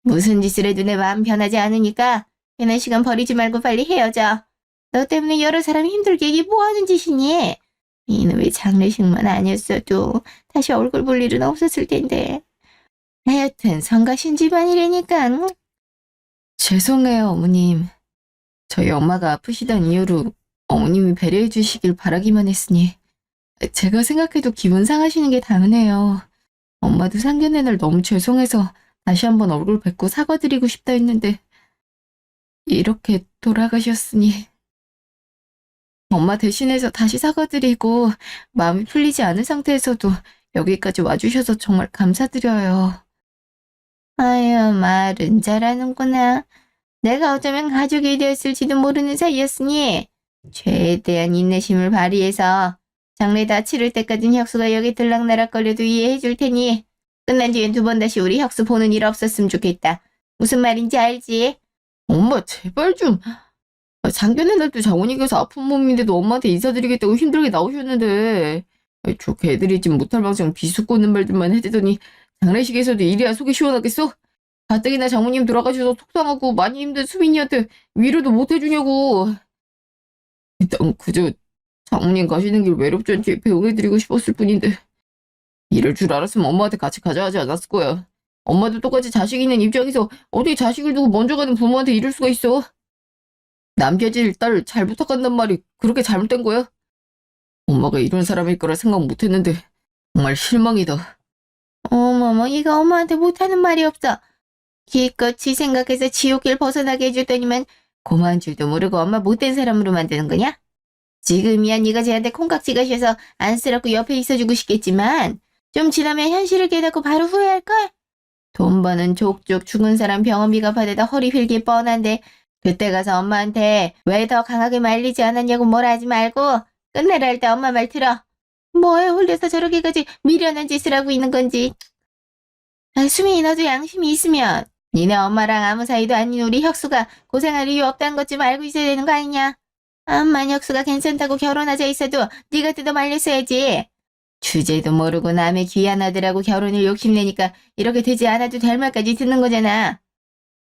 무슨 짓을 해도 내 마음 변하지 않으니까 괜한 시간 버리지 말고 빨리 헤어져. 너 때문에 여러 사람이 힘들게 이게 뭐하는 짓이니? 이는 왜 장례식만 아니었어도 다시 얼굴 볼 일은 없었을 텐데. 하여튼 성가신 집안이라니까. 죄송해요 어머님. 저희 엄마가 아프시던 이유로 어머님이 배려해 주시길 바라기만 했으니 제가 생각해도 기분 상하시는 게 당연해요. 엄마도 상견례 날 너무 죄송해서 다시 한번 얼굴 뵙고 사과드리고 싶다 했는데 이렇게 돌아가셨으니 엄마 대신해서 다시 사과드리고 마음이 풀리지 않은 상태에서도 여기까지 와주셔서 정말 감사드려요. 아유, 말은 잘하는구나. 내가 어쩌면 가족이 되었을지도 모르는 사이였으니 최대한 인내심을 발휘해서 장례 다 치를 때까진 혁수가 여기 들락날락거려도 이해해 줄 테니 끝난 뒤엔 두 번 다시 우리 혁수 보는 일 없었으면 좋겠다. 무슨 말인지 알지? 엄마 제발 좀. 상견례 날도 장모님께서 아픈 몸인데도 엄마한테 인사드리겠다고 힘들게 나오셨는데 저 개들이 집 못할 망정 비수 꽂는 말들만 해대더니 장례식에서도 이래야 속이 시원하겠어? 가뜩이나 장모님 돌아가셔서 속상하고 많이 힘든 수빈이한테 위로도 못 해주냐고. 일단 그저 장모님 가시는 길 외롭지 않게 배웅해드리고 싶었을 뿐인데 이럴 줄 알았으면 엄마한테 같이 가자 하지 않았을 거야. 엄마도 똑같이 자식 있는 입장에서 어떻게 자식을 두고 먼저 가는 부모한테 이럴 수가 있어. 남겨질 딸 잘 부탁한단 말이 그렇게 잘못된 거야? 엄마가 이런 사람일 거라 생각 못했는데 정말 실망이다. 어머머, 이거 엄마한테 못하는 말이 없어. 기껏 지 생각해서 지옥길 벗어나게 해줬더니만 고마운 줄도 모르고 엄마 못된 사람으로 만드는 거냐? 지금이야 네가 쟤한테 콩깍지 가셔서 안쓰럽고 옆에 있어주고 싶겠지만 좀 지나면 현실을 깨닫고 바로 후회할걸? 돈 버는 족족 죽은 사람 병원비가 받아다 허리 휠기 뻔한데 그때 가서 엄마한테 왜 더 강하게 말리지 않았냐고 뭐라 하지 말고 끝내라 할 때 엄마 말 들어. 뭐에 홀려서 저렇게까지 미련한 짓을 하고 있는 건지. 아, 수민이 너도 양심이 있으면 니네 엄마랑 아무 사이도 아닌 우리 혁수가 고생할 이유 없다는 것 좀 알고 있어야 되는 거 아니냐? 암만 혁수가 괜찮다고 결혼하자 있어도 네가 뜯어 말렸어야지. 주제도 모르고 남의 귀한 아들하고 결혼을 욕심내니까 이렇게 되지 않아도 될 말까지 듣는 거잖아.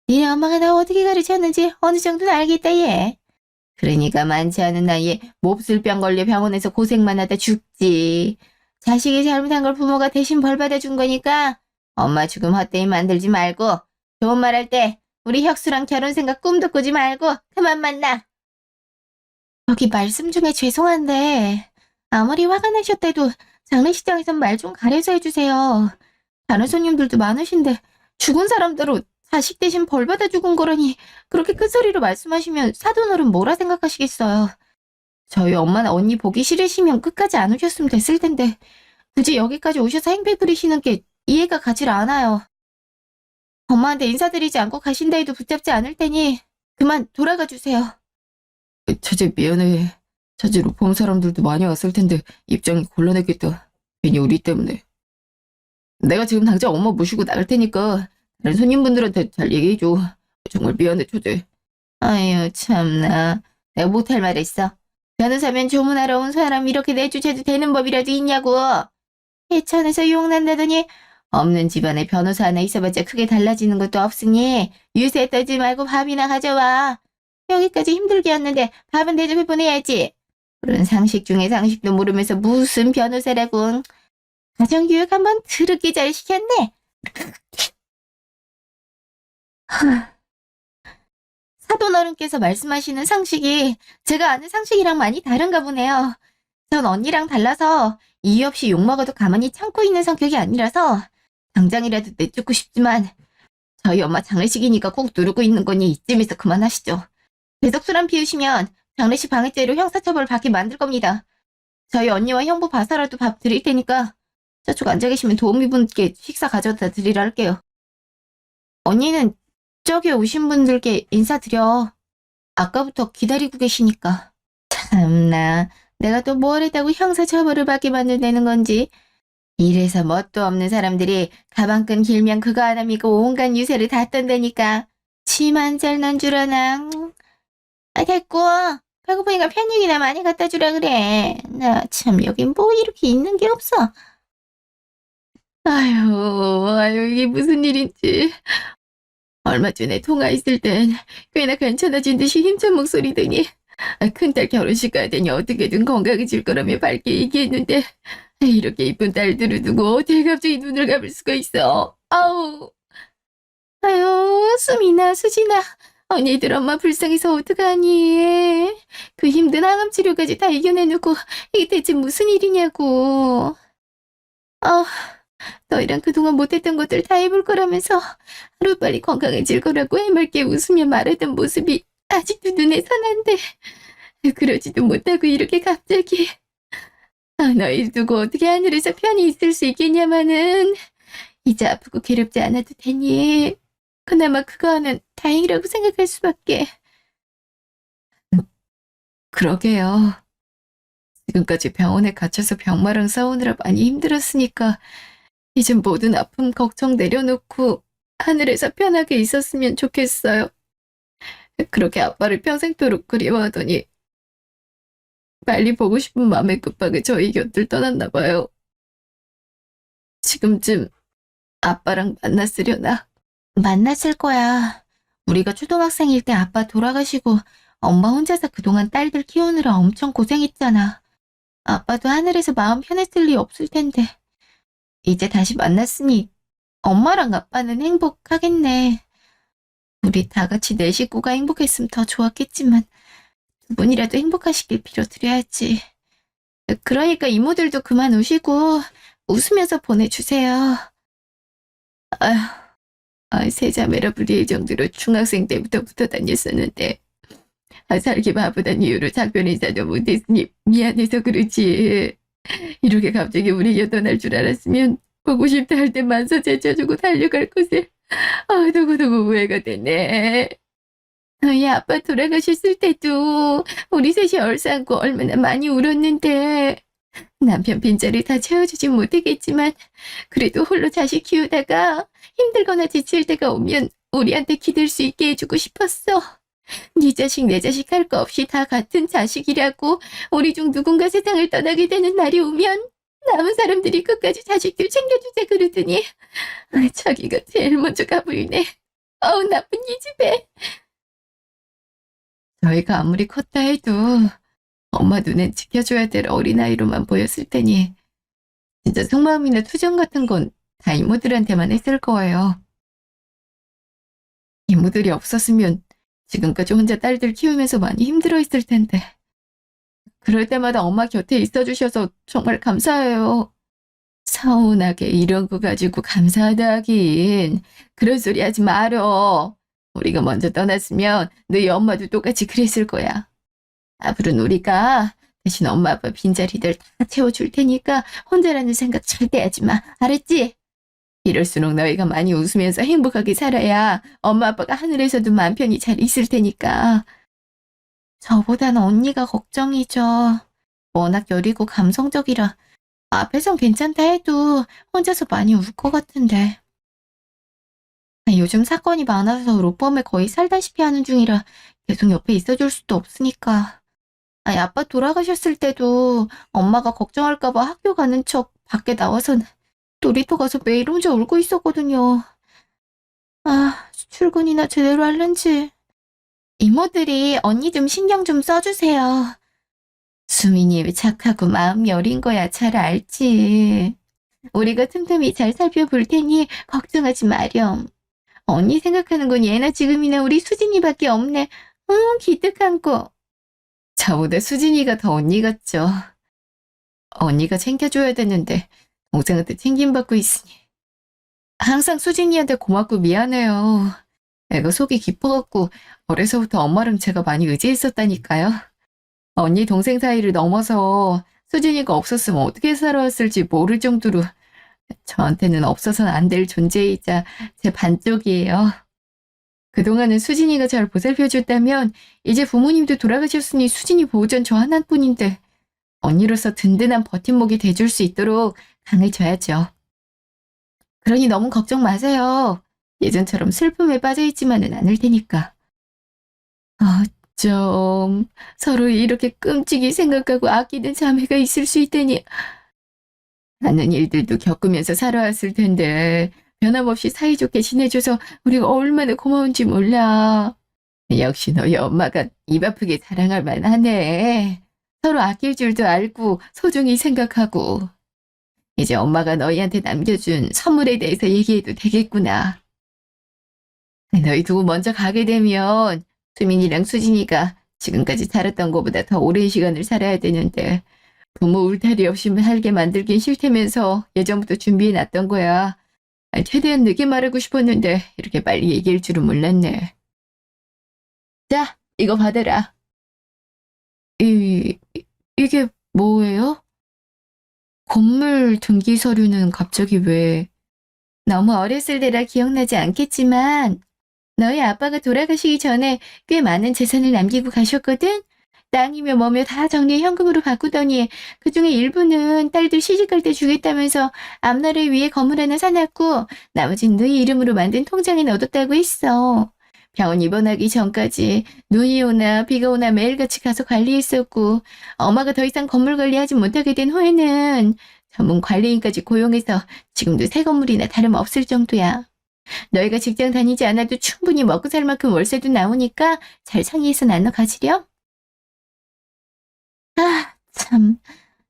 니네 엄마가 나 어떻게 가르쳤는지 어느 정도는 알겠다 얘. 그러니까 많지 않은 나이에 몹쓸 병 걸려 병원에서 고생만 하다 죽지. 자식이 잘못한 걸 부모가 대신 벌 받아준 거니까 엄마 죽음 헛되이 만들지 말고 좋은 말 할 때 우리 혁수랑 결혼 생각 꿈도 꾸지 말고 그만 만나. 여기 말씀 중에 죄송한데 아무리 화가 나셨대도 장례식장에선 말 좀 가려서 해주세요. 다른 손님들도 많으신데 죽은 사람대로 자식 대신 벌 받아 죽은 거라니 그렇게 큰소리로 말씀하시면 사돈어른 뭐라 생각하시겠어요. 저희 엄마나 언니 보기 싫으시면 끝까지 안 오셨으면 됐을 텐데 굳이 여기까지 오셔서 행패 부리시는 게 이해가 가질 않아요. 엄마한테 인사드리지 않고 가신다 해도 붙잡지 않을 테니 그만 돌아가 주세요. 처제 미안해. 처제로 본 사람들도 많이 왔을 텐데 입장이 곤란했겠다. 괜히 우리 때문에. 내가 지금 당장 엄마 모시고 나갈 테니까 다른 손님분들한테 잘 얘기해줘. 정말 미안해 처제. 아유 참나. 내가 못할 말 했어. 변호사면 조문하러 온 사람 이렇게 내주셔도 되는 법이라도 있냐고. 해천에서 유혹난다더니 없는 집안에 변호사 하나 있어봤자 크게 달라지는 것도 없으니 유세 떨지 말고 밥이나 가져와. 여기까지 힘들게 왔는데 밥은 대접해 보내야지. 그런 상식 중에 상식도 모르면서 무슨 변호사라고. 가정교육 한번 더럽게 잘 시켰네. 사돈어른께서 말씀하시는 상식이 제가 아는 상식이랑 많이 다른가 보네요. 전 언니랑 달라서 이유 없이 욕먹어도 가만히 참고 있는 성격이 아니라서 당장이라도 내쫓고 싶지만 저희 엄마 장례식이니까 꼭 누르고 있는 거니 이쯤에서 그만하시죠. 계속 술 안 피우시면 장례식 방해죄로 형사처벌 받게 만들 겁니다. 저희 언니와 형부 봐서라도 밥 드릴 테니까 저쪽 앉아 계시면 도우미분께 식사 가져다 드리라 할게요. 언니는 저기 오신 분들께 인사드려. 아까부터 기다리고 계시니까. 참나, 내가 또 뭘 했다고 형사처벌을 받게 만들다는 건지. 이래서 뭣도 없는 사람들이 가방끈 길면 그거 하나 믿고 온갖 유세를 다 떤다니까. 치만 잘 난 줄 아나. 됐고. 배고프니까 편육이나 많이 갖다 주라 그래. 나 참 여긴 뭐 이렇게 있는 게 없어. 아유, 이게 무슨 일인지. 얼마 전에 통화했을 땐 꽤나 괜찮아진 듯이 힘찬 목소리더니 큰딸 결혼식 가야 되니 어떻게든 건강해질 거라며 밝게 얘기했는데 이렇게 이쁜 딸들을 두고 어떻게 갑자기 눈을 감을 수가 있어. 아유, 수민아, 수진아. 언니들 엄마 불쌍해서 어떡하니. 그 힘든 항암 치료까지 다 이겨내놓고 이게 대체 무슨 일이냐고. 너희랑 그동안 못했던 것들 다 해볼 거라면서 하루빨리 건강해질 거라고 해맑게 웃으며 말하던 모습이 아직도 눈에 선한데 그러지도 못하고 이렇게 갑자기. 너희 두고 어떻게 하늘에서 편히 있을 수 있겠냐마는. 이제 아프고 괴롭지 않아도 되니 그나마 그거 하면 다행이라고 생각할 수밖에. 그러게요. 지금까지 병원에 갇혀서 병마랑 싸우느라 많이 힘들었으니까 이젠 모든 아픔 걱정 내려놓고 하늘에서 편하게 있었으면 좋겠어요. 그렇게 아빠를 평생토록 그리워하더니 빨리 보고 싶은 마음에 급하게 저희 곁을 떠났나 봐요. 지금쯤 아빠랑 만났으려나? 만났을 거야. 우리가 초등학생일 때 아빠 돌아가시고 엄마 혼자서 그동안 딸들 키우느라 엄청 고생했잖아. 아빠도 하늘에서 마음 편했을 리 없을 텐데. 이제 다시 만났으니 엄마랑 아빠는 행복하겠네. 우리 다 같이 내 식구가 행복했으면 더 좋았겠지만 두 분이라도 행복하시길 빌어드려야지. 그러니까 이모들도 그만 우시고 웃으면서 보내주세요. 세 자매라 불릴 정도로 중학생 때부터 붙어 다녔었는데 살기 바쁘단 이유로 작별 인사도 못했으니 미안해서 그러지. 이렇게 갑자기 우리 곁떠날 줄 알았으면 보고 싶다 할 때 만사 제쳐주고 달려갈 곳에 두고두고 후회가 되네. 너희 아빠 돌아가셨을 때도 우리 셋이 얼싸안고 얼마나 많이 울었는데 남편 빈자리 다 채워주진 못하겠지만 그래도 홀로 자식 키우다가 힘들거나 지칠 때가 오면 우리한테 기댈 수 있게 해주고 싶었어. 네 자식 내 자식 할 거 없이 다 같은 자식이라고 우리 중 누군가 세상을 떠나게 되는 날이 오면 남은 사람들이 끝까지 자식들 챙겨주자 그러더니 자기가 제일 먼저 가버리네. 나쁜 이 집에. 저희가 아무리 컸다 해도 엄마 눈엔 지켜줘야 될 어린아이로만 보였을 테니 진짜 속마음이나 투정 같은 건 다 이모들한테만 했을 거예요. 이모들이 없었으면 지금까지 혼자 딸들 키우면서 많이 힘들어했을 텐데. 그럴 때마다 엄마 곁에 있어주셔서 정말 감사해요. 서운하게 이런 거 가지고 감사하다 하긴. 그런 소리 하지 말어. 우리가 먼저 떠났으면 너희 엄마도 똑같이 그랬을 거야. 앞으로는 우리가 대신 엄마 아빠 빈자리들 다 채워줄 테니까 혼자라는 생각 절대 하지 마. 알았지? 이럴수록 너희가 많이 웃으면서 행복하게 살아야 엄마 아빠가 하늘에서도 마음 편히 잘 있을 테니까. 저보다는 언니가 걱정이죠. 워낙 여리고 감성적이라 앞에선 괜찮다 해도 혼자서 많이 울 것 같은데. 요즘 사건이 많아서 로펌에 거의 살다시피 하는 중이라 계속 옆에 있어줄 수도 없으니까. 아빠 돌아가셨을 때도 엄마가 걱정할까봐 학교 가는 척 밖에 나와선 놀이터 가서 매일 혼자 울고 있었거든요. 출근이나 제대로 할는지. 이모들이 언니 좀 신경 좀 써주세요. 수민이 착하고 마음 여린 거야 잘 알지. 우리가 틈틈이 잘 살펴볼 테니 걱정하지 마렴. 언니 생각하는 건 예나 지금이나 우리 수진이밖에 없네. 기특한 거. 저보다 수진이가 더 언니 같죠. 언니가 챙겨줘야 되는데 동생한테 챙김받고 있으니. 항상 수진이한테 고맙고 미안해요. 애가 속이 깊어갖고 어려서부터 엄마랑 제가 많이 의지했었다니까요. 언니 동생 사이를 넘어서 수진이가 없었으면 어떻게 살아왔을지 모를 정도로 저한테는 없어서는 안 될 존재이자 제 반쪽이에요. 그동안은 수진이가 잘 보살펴줬다면 이제 부모님도 돌아가셨으니 수진이 보호전 저 하나뿐인데 언니로서 든든한 버팀목이 돼줄 수 있도록 강해져야죠. 그러니 너무 걱정 마세요. 예전처럼 슬픔에 빠져있지만은 않을 테니까. 아, 좀 서로 이렇게 끔찍이 생각하고 아끼는 자매가 있을 수 있다니. 많은 일들도 겪으면서 살아왔을 텐데 변함없이 사이좋게 지내줘서 우리가 얼마나 고마운지 몰라. 역시 너희 엄마가 입 아프게 자랑할 만하네. 서로 아낄 줄도 알고 소중히 생각하고. 이제 엄마가 너희한테 남겨준 선물에 대해서 얘기해도 되겠구나. 너희 두고 먼저 가게 되면 수민이랑 수진이가 지금까지 살았던 것보다 더 오랜 시간을 살아야 되는데 부모 울타리 없이 살게 만들긴 싫다면서 예전부터 준비해놨던 거야. 최대한 늦게 말하고 싶었는데 이렇게 빨리 얘기할 줄은 몰랐네. 자, 이거 받아라. 이게 뭐예요? 건물 등기 서류는 갑자기 왜? 너무 어렸을 때라 기억나지 않겠지만 너희 아빠가 돌아가시기 전에 꽤 많은 재산을 남기고 가셨거든? 땅이며 뭐며 다 정리해 현금으로 바꾸더니 그중에 일부는 딸들 시집갈 때 주겠다면서 앞날을 위해 건물 하나 사놨고 나머진 너희 이름으로 만든 통장에 넣어뒀다고 했어. 병원 입원하기 전까지 눈이 오나 비가 오나 매일같이 가서 관리했었고 엄마가 더 이상 건물 관리하지 못하게 된 후에는 전문 관리인까지 고용해서 지금도 새 건물이나 다름없을 정도야. 너희가 직장 다니지 않아도 충분히 먹고 살 만큼 월세도 나오니까 잘 상의해서 나눠 가지렴. 아, 참.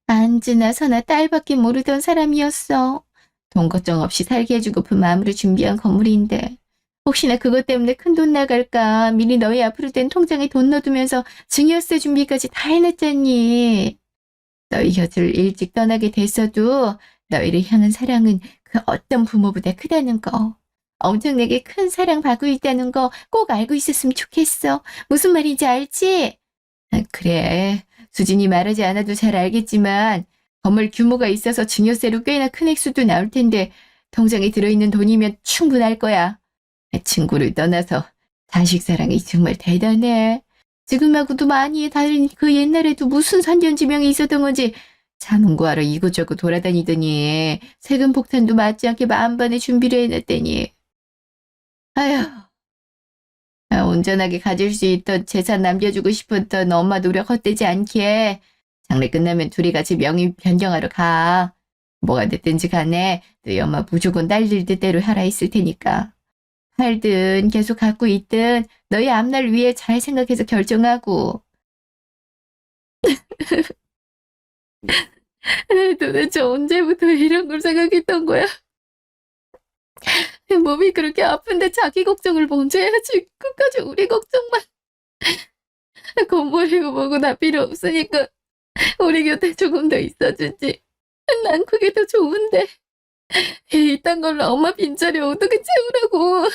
안지나 서나 딸밖에 모르던 사람이었어. 돈 걱정 없이 살게 해주고픈 마음으로 준비한 건물인데 혹시나 그것 때문에 큰돈 나갈까 미리 너희 앞으로 된 통장에 돈 넣어두면서 증여세 준비까지 다 해놨잖니. 너희 곁을 일찍 떠나게 됐어도 너희를 향한 사랑은 그 어떤 부모보다 크다는 거. 엄청나게 큰 사랑 받고 있다는 거 꼭 알고 있었으면 좋겠어. 무슨 말인지 알지? 그래. 수진이 말하지 않아도 잘 알겠지만 건물 규모가 있어서 증여세로 꽤나 큰 액수도 나올 텐데 통장에 들어있는 돈이면 충분할 거야. 친구를 떠나서 자식 사랑이 정말 대단해. 지금하고도 많이 다른 그 옛날에도 무슨 선전지명이 있었던 건지 자문 구하러 이곳저곳 돌아다니더니 세금 폭탄도 맞지 않게 만반의 준비를 해놨더니 아휴, 온전하게 가질 수 있던 재산 남겨주고 싶었던 엄마 노력 헛되지 않게 장례 끝나면 둘이 같이 명의 변경하러 가. 뭐가 됐든지 간에 너희 엄마 무조건 딸들 뜻대로 하라 했을 테니까. 팔든 계속 갖고 있든 너희 앞날 위해 잘 생각해서 결정하고. 도대체 언제부터 이런 걸 생각했던 거야? 몸이 그렇게 아픈데 자기 걱정을 먼저 해야지. 끝까지 우리 걱정만. 건물이고 뭐고 다 필요 없으니까 우리 곁에 조금 더 있어주지. 난 그게 더 좋은데. 이딴 걸로 엄마 빈자리 어떻게 채우라고.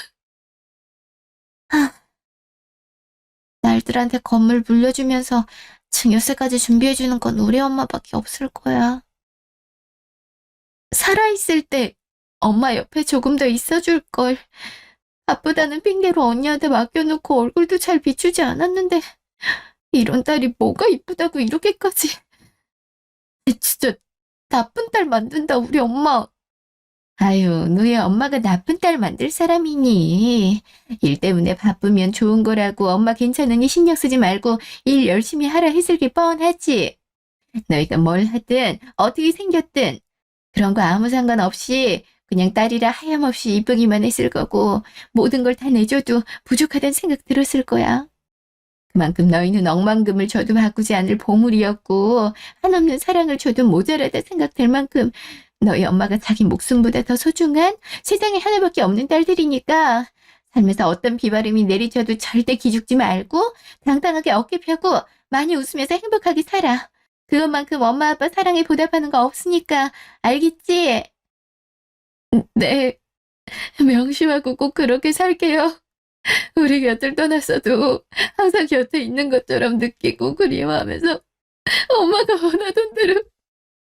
날들한테 건물 물려주면서 증여세까지 준비해주는 건 우리 엄마밖에 없을 거야. 살아있을 때 엄마 옆에 조금 더 있어줄 걸. 바쁘다는 핑계로 언니한테 맡겨놓고 얼굴도 잘 비추지 않았는데 이런 딸이 뭐가 이쁘다고 이렇게까지. 진짜 나쁜 딸 만든다 우리 엄마. 아유, 너희 엄마가 나쁜 딸 만들 사람이니. 일 때문에 바쁘면 좋은 거라고 엄마 괜찮으니 신경 쓰지 말고 일 열심히 하라 했을 게 뻔하지. 너희가 뭘 하든 어떻게 생겼든 그런 거 아무 상관없이 그냥 딸이라 하염없이 이쁘기만 했을 거고 모든 걸 다 내줘도 부족하다는 생각 들었을 거야. 그만큼 너희는 억만금을 줘도 바꾸지 않을 보물이었고 한없는 사랑을 줘도 모자라다 생각될 만큼 너희 엄마가 자기 목숨보다 더 소중한 세상에 하나밖에 없는 딸들이니까 삶에서 어떤 비바람이 내리쳐도 절대 기죽지 말고 당당하게 어깨 펴고 많이 웃으면서 행복하게 살아. 그것만큼 엄마 아빠 사랑에 보답하는 거 없으니까 알겠지? 네, 명심하고 꼭 그렇게 살게요. 우리 곁을 떠났어도 항상 곁에 있는 것처럼 느끼고 그리워하면서 엄마가 원하던 대로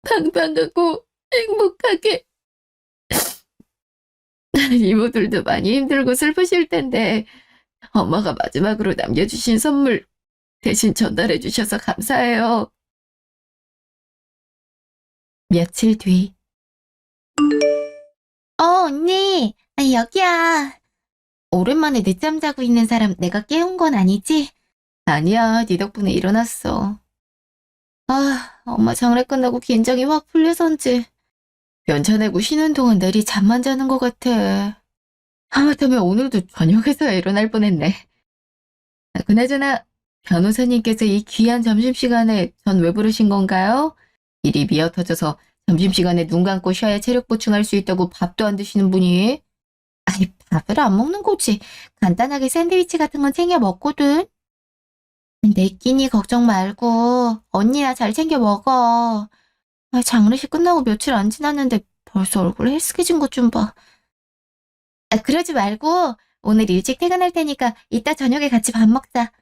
당당하고 행복하게. 이모들도 많이 힘들고 슬프실 텐데 엄마가 마지막으로 남겨주신 선물 대신 전달해 주셔서 감사해요. 며칠 뒤. 언니, 여기야. 오랜만에 늦잠 자고 있는 사람 내가 깨운 건 아니지? 아니야, 네 덕분에 일어났어. 엄마 장례 끝나고 긴장이 확 풀려서인지 연차 내고 쉬는 동안 내리 잠만 자는 것 같아. 하마터면 오늘도 저녁에서야 일어날 뻔했네. 그나저나 변호사님께서 이 귀한 점심시간에 전 왜 부르신 건가요? 일이 미어터져서 점심시간에 눈 감고 쉬어야 체력 보충할 수 있다고 밥도 안 드시는 분이? 아니, 밥을 안 먹는 거지. 간단하게 샌드위치 같은 건 챙겨 먹거든. 내 끼니 걱정 말고 언니나 잘 챙겨 먹어. 장례식 끝나고 며칠 안 지났는데 벌써 얼굴 헬스케진 것 좀 봐. 그러지 말고 오늘 일찍 퇴근할 테니까 이따 저녁에 같이 밥 먹자.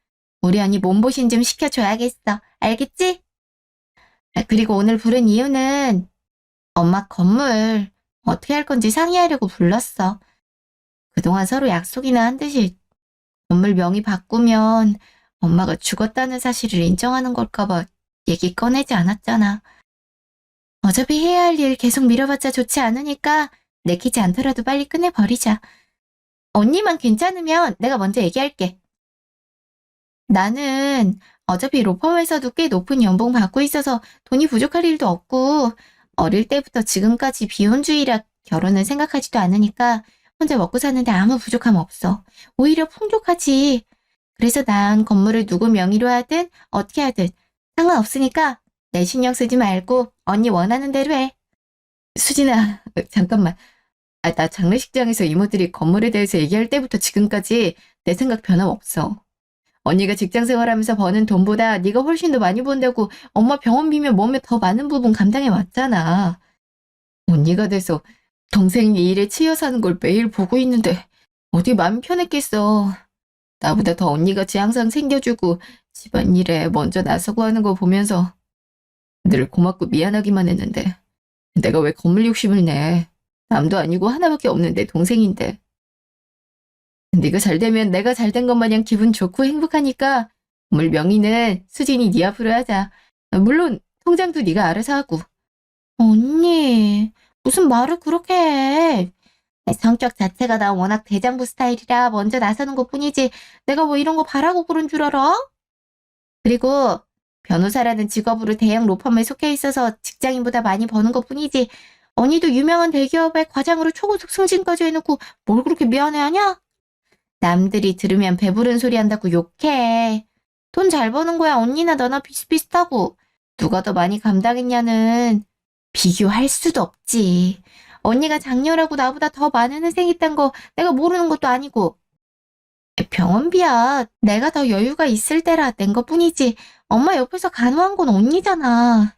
우리 언니 몸보신 좀 시켜줘야겠어. 알겠지? 그리고 오늘 부른 이유는 엄마 건물 어떻게 할 건지 상의하려고 불렀어. 그동안 서로 약속이나 한 듯이 건물 명의 바꾸면 엄마가 죽었다는 사실을 인정하는 걸까봐 얘기 꺼내지 않았잖아. 어차피 해야 할 일 계속 미뤄봤자 좋지 않으니까 내키지 않더라도 빨리 끝내버리자. 언니만 괜찮으면 내가 먼저 얘기할게. 나는 어차피 로펌에서도 꽤 높은 연봉 받고 있어서 돈이 부족할 일도 없고 어릴 때부터 지금까지 비혼주의라 결혼을 생각하지도 않으니까 혼자 먹고 사는데 아무 부족함 없어. 오히려 풍족하지. 그래서 난 건물을 누구 명의로 하든 어떻게 하든 상관없으니까 내 신경 쓰지 말고 언니 원하는 대로 해. 수진아, 잠깐만. 나 장례식장에서 이모들이 건물에 대해서 얘기할 때부터 지금까지 내 생각 변함없어. 언니가 직장 생활하면서 버는 돈보다 네가 훨씬 더 많이 번다고 엄마 병원비며 뭐며 더 많은 부분 감당해 왔잖아. 언니가 돼서 동생이 일에 치여 사는 걸 매일 보고 있는데 어디 마음 편했겠어. 나보다 더 언니같이 항상 챙겨주고 집안일에 먼저 나서고 하는 거 보면서 늘 고맙고 미안하기만 했는데 내가 왜 건물 욕심을 내. 남도 아니고 하나밖에 없는 내 동생인데. 네가 잘 되면 내가 잘 된 것 마냥 기분 좋고 행복하니까 건물 명의는 수진이 네 앞으로 하자. 물론 통장도 네가 알아서 하고. 언니, 무슨 말을 그렇게 해. 성격 자체가 나 워낙 대장부 스타일이라 먼저 나서는 것뿐이지 내가 뭐 이런 거 바라고 그런 줄 알아? 그리고 변호사라는 직업으로 대형 로펌에 속해 있어서 직장인보다 많이 버는 것뿐이지 언니도 유명한 대기업의 과장으로 초고속 승진까지 해놓고 뭘 그렇게 미안해하냐? 남들이 들으면 배부른 소리 한다고 욕해. 돈 잘 버는 거야 언니나 너나 비슷비슷하고 누가 더 많이 감당했냐는 비교할 수도 없지. 언니가 장녀라고 나보다 더 많은 회생 있단 거 내가 모르는 것도 아니고. 병원비야 내가 더 여유가 있을 때라 낸 것뿐이지 엄마 옆에서 간호한 건 언니잖아.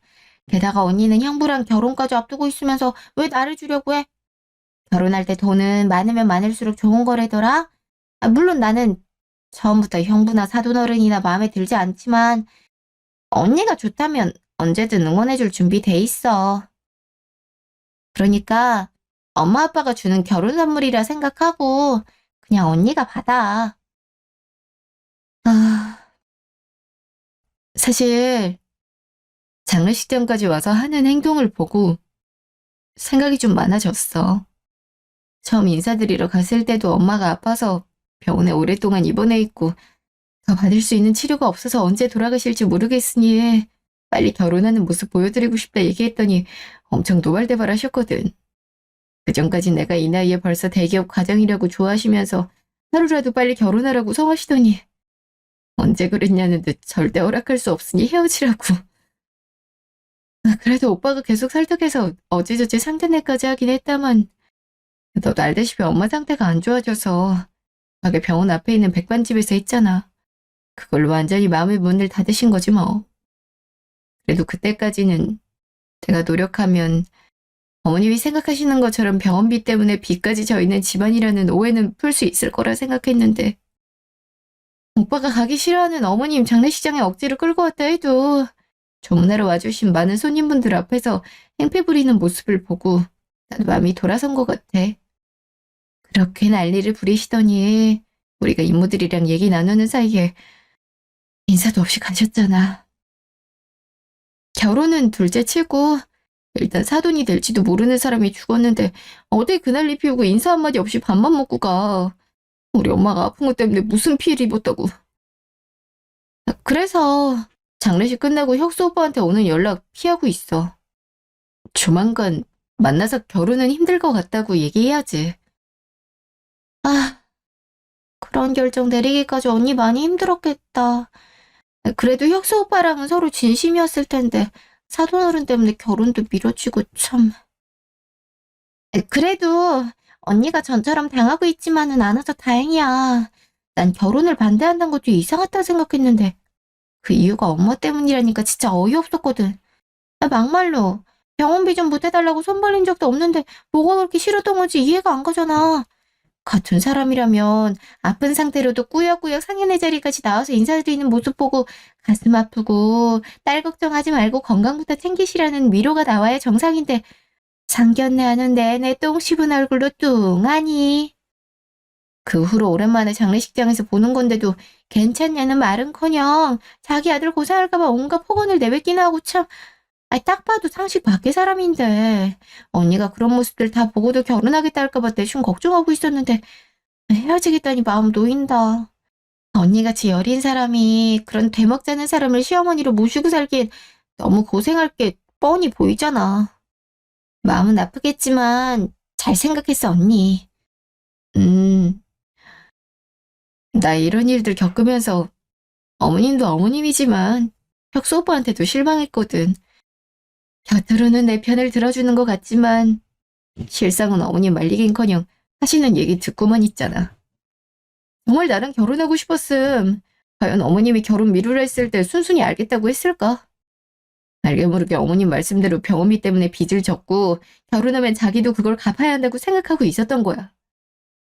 게다가 언니는 형부랑 결혼까지 앞두고 있으면서 왜 나를 주려고 해? 결혼할 때 돈은 많으면 많을수록 좋은 거래더라. 물론 나는 처음부터 형부나 사돈어른이나 마음에 들지 않지만 언니가 좋다면 언제든 응원해줄 준비 돼 있어. 그러니까 엄마 아빠가 주는 결혼 선물이라 생각하고 그냥 언니가 받아. 사실 장례식장까지 와서 하는 행동을 보고 생각이 좀 많아졌어. 처음 인사드리러 갔을 때도 엄마가 아파서 병원에 오랫동안 입원해 있고 더 받을 수 있는 치료가 없어서 언제 돌아가실지 모르겠으니 빨리 결혼하는 모습 보여드리고 싶다 얘기했더니 엄청 노발대발 하셨거든. 그전까진 내가 이 나이에 벌써 대기업 과장이라고 좋아하시면서 하루라도 빨리 결혼하라고 성하시더니 언제 그랬냐는 듯 절대 허락할 수 없으니 헤어지라고. 그래도 오빠가 계속 설득해서 어찌저찌 상견례까지 하긴 했다만 너도 알다시피 엄마 상태가 안 좋아져서 가게 병원 앞에 있는 백반집에서 했잖아. 그걸로 완전히 마음의 문을 닫으신 거지 뭐. 그래도 그때까지는 내가 노력하면 어머님이 생각하시는 것처럼 병원비 때문에 빚까지 져 있는 집안이라는 오해는 풀 수 있을 거라 생각했는데 오빠가 가기 싫어하는 어머님 장례식장에 억지로 끌고 왔다 해도 조문하러 와주신 많은 손님분들 앞에서 행패 부리는 모습을 보고 나도 마음이 돌아선 것 같아. 그렇게 난리를 부리시더니 우리가 이모들이랑 얘기 나누는 사이에 인사도 없이 가셨잖아. 결혼은 둘째 치고 일단 사돈이 될지도 모르는 사람이 죽었는데 어디 그 난리 피우고 인사 한마디 없이 밥만 먹고 가. 우리 엄마가 아픈 것 때문에 무슨 피해를 입었다고. 그래서 장례식 끝나고 혁수 오빠한테 오는 연락 피하고 있어. 조만간 만나서 결혼은 힘들 것 같다고 얘기해야지. 아, 그런 결정 내리기까지 언니 많이 힘들었겠다. 그래도 혁수 오빠랑은 서로 진심이었을 텐데 사돈어른 때문에 결혼도 미뤄지고 참. 그래도 언니가 전처럼 당하고 있지만은 않아서 다행이야. 난 결혼을 반대한다는 것도 이상하다 생각했는데 그 이유가 엄마 때문이라니까 진짜 어이없었거든. 나 막말로 병원비 좀 보태달라고 손 벌린 적도 없는데 뭐가 그렇게 싫었던 건지 이해가 안 가잖아. 같은 사람이라면 아픈 상태로도 꾸역꾸역 상견례 자리까지 나와서 인사드리는 모습 보고 가슴 아프고 딸 걱정하지 말고 건강부터 챙기시라는 위로가 나와야 정상인데 상견례 하는 내내 똥 씹은 얼굴로 뚱하니. 그 후로 오랜만에 장례식장에서 보는 건데도 괜찮냐는 말은커녕 자기 아들 고생할까봐 온갖 폭언을 내뱉기나 하고 참. 딱 봐도 상식 밖의 사람인데 언니가 그런 모습들 다 보고도 결혼하겠다 할까봐 대충 걱정하고 있었는데 헤어지겠다니 마음 놓인다. 언니같이 여린 사람이 그런 되먹자는 사람을 시어머니로 모시고 살기엔 너무 고생할 게 뻔히 보이잖아. 마음은 아프겠지만 잘 생각했어, 언니. 나 이런 일들 겪으면서 어머님도 어머님이지만 혁수 오빠한테도 실망했거든. 곁으로는 내 편을 들어주는 것 같지만 실상은 어머님 말리긴커녕 하시는 얘기 듣고만 있잖아. 정말 나랑 결혼하고 싶었음. 과연 어머님이 결혼 미루려 했을 때 순순히 알겠다고 했을까? 알게 모르게 어머님 말씀대로 병원비 때문에 빚을 졌고 결혼하면 자기도 그걸 갚아야 한다고 생각하고 있었던 거야.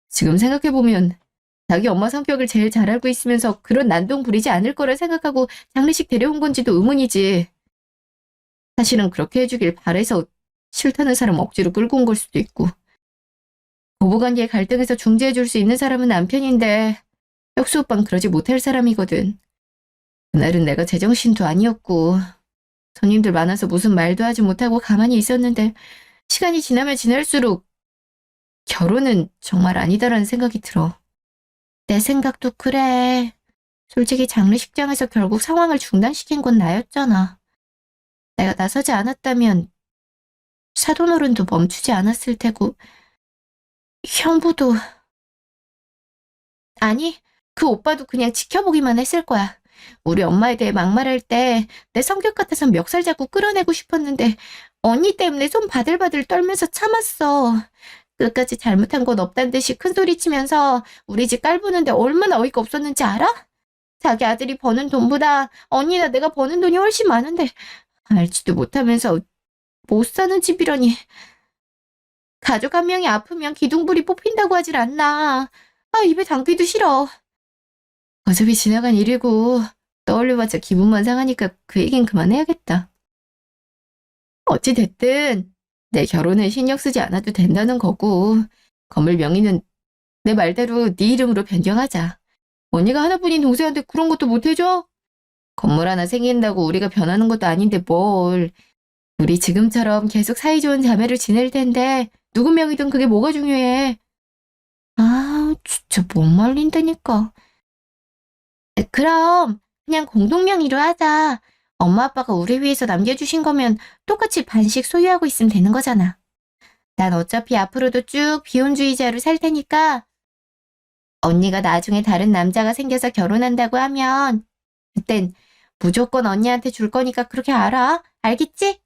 지금 생각해보면 자기 엄마 성격을 제일 잘 알고 있으면서 그런 난동 부리지 않을 거라 생각하고 장례식 데려온 건지도 의문이지. 사실은 그렇게 해주길 바래서 싫다는 사람 억지로 끌고 온 걸 수도 있고. 부부관계의 갈등에서 중재해줄 수 있는 사람은 남편인데 혁수 오빠는 그러지 못할 사람이거든. 그날은 내가 제정신도 아니었고 손님들 많아서 무슨 말도 하지 못하고 가만히 있었는데 시간이 지나면 지날수록 결혼은 정말 아니다라는 생각이 들어. 내 생각도 그래. 솔직히 장례식장에서 결국 상황을 중단시킨 건 나였잖아. 내가 나서지 않았다면 사돈어른도 멈추지 않았을 테고 형부도 아니 그 오빠도 그냥 지켜보기만 했을 거야. 우리 엄마에 대해 막말할 때 내 성격 같아서 멱살 잡고 끌어내고 싶었는데 언니 때문에 손 바들바들 떨면서 참았어. 끝까지 잘못한 건 없단 듯이 큰소리치면서 우리 집 깔보는데 얼마나 어이가 없었는지 알아? 자기 아들이 버는 돈보다 언니나 내가 버는 돈이 훨씬 많은데 알지도 못하면서 못 사는 집이라니. 가족 한 명이 아프면 기둥불이 뽑힌다고 하질 않나. 입에 담기도 싫어. 어차피 지나간 일이고 떠올려봤자 기분만 상하니까 그 얘긴 그만해야겠다. 어찌 됐든 내 결혼은 신경 쓰지 않아도 된다는 거고 건물 명의는 내 말대로 네 이름으로 변경하자. 언니가 하나뿐인 동생한테 그런 것도 못 해줘? 건물 하나 생긴다고 우리가 변하는 것도 아닌데 뭘. 우리 지금처럼 계속 사이좋은 자매를 지낼 텐데 누구 명의든 그게 뭐가 중요해. 진짜 못 말린다니까. 그럼 그냥 공동명의로 하자. 엄마 아빠가 우리 위해서 남겨주신 거면 똑같이 반씩 소유하고 있으면 되는 거잖아. 난 어차피 앞으로도 쭉 비혼주의자로 살 테니까 언니가 나중에 다른 남자가 생겨서 결혼한다고 하면 그땐 무조건 언니한테 줄 거니까 그렇게 알아. 알겠지?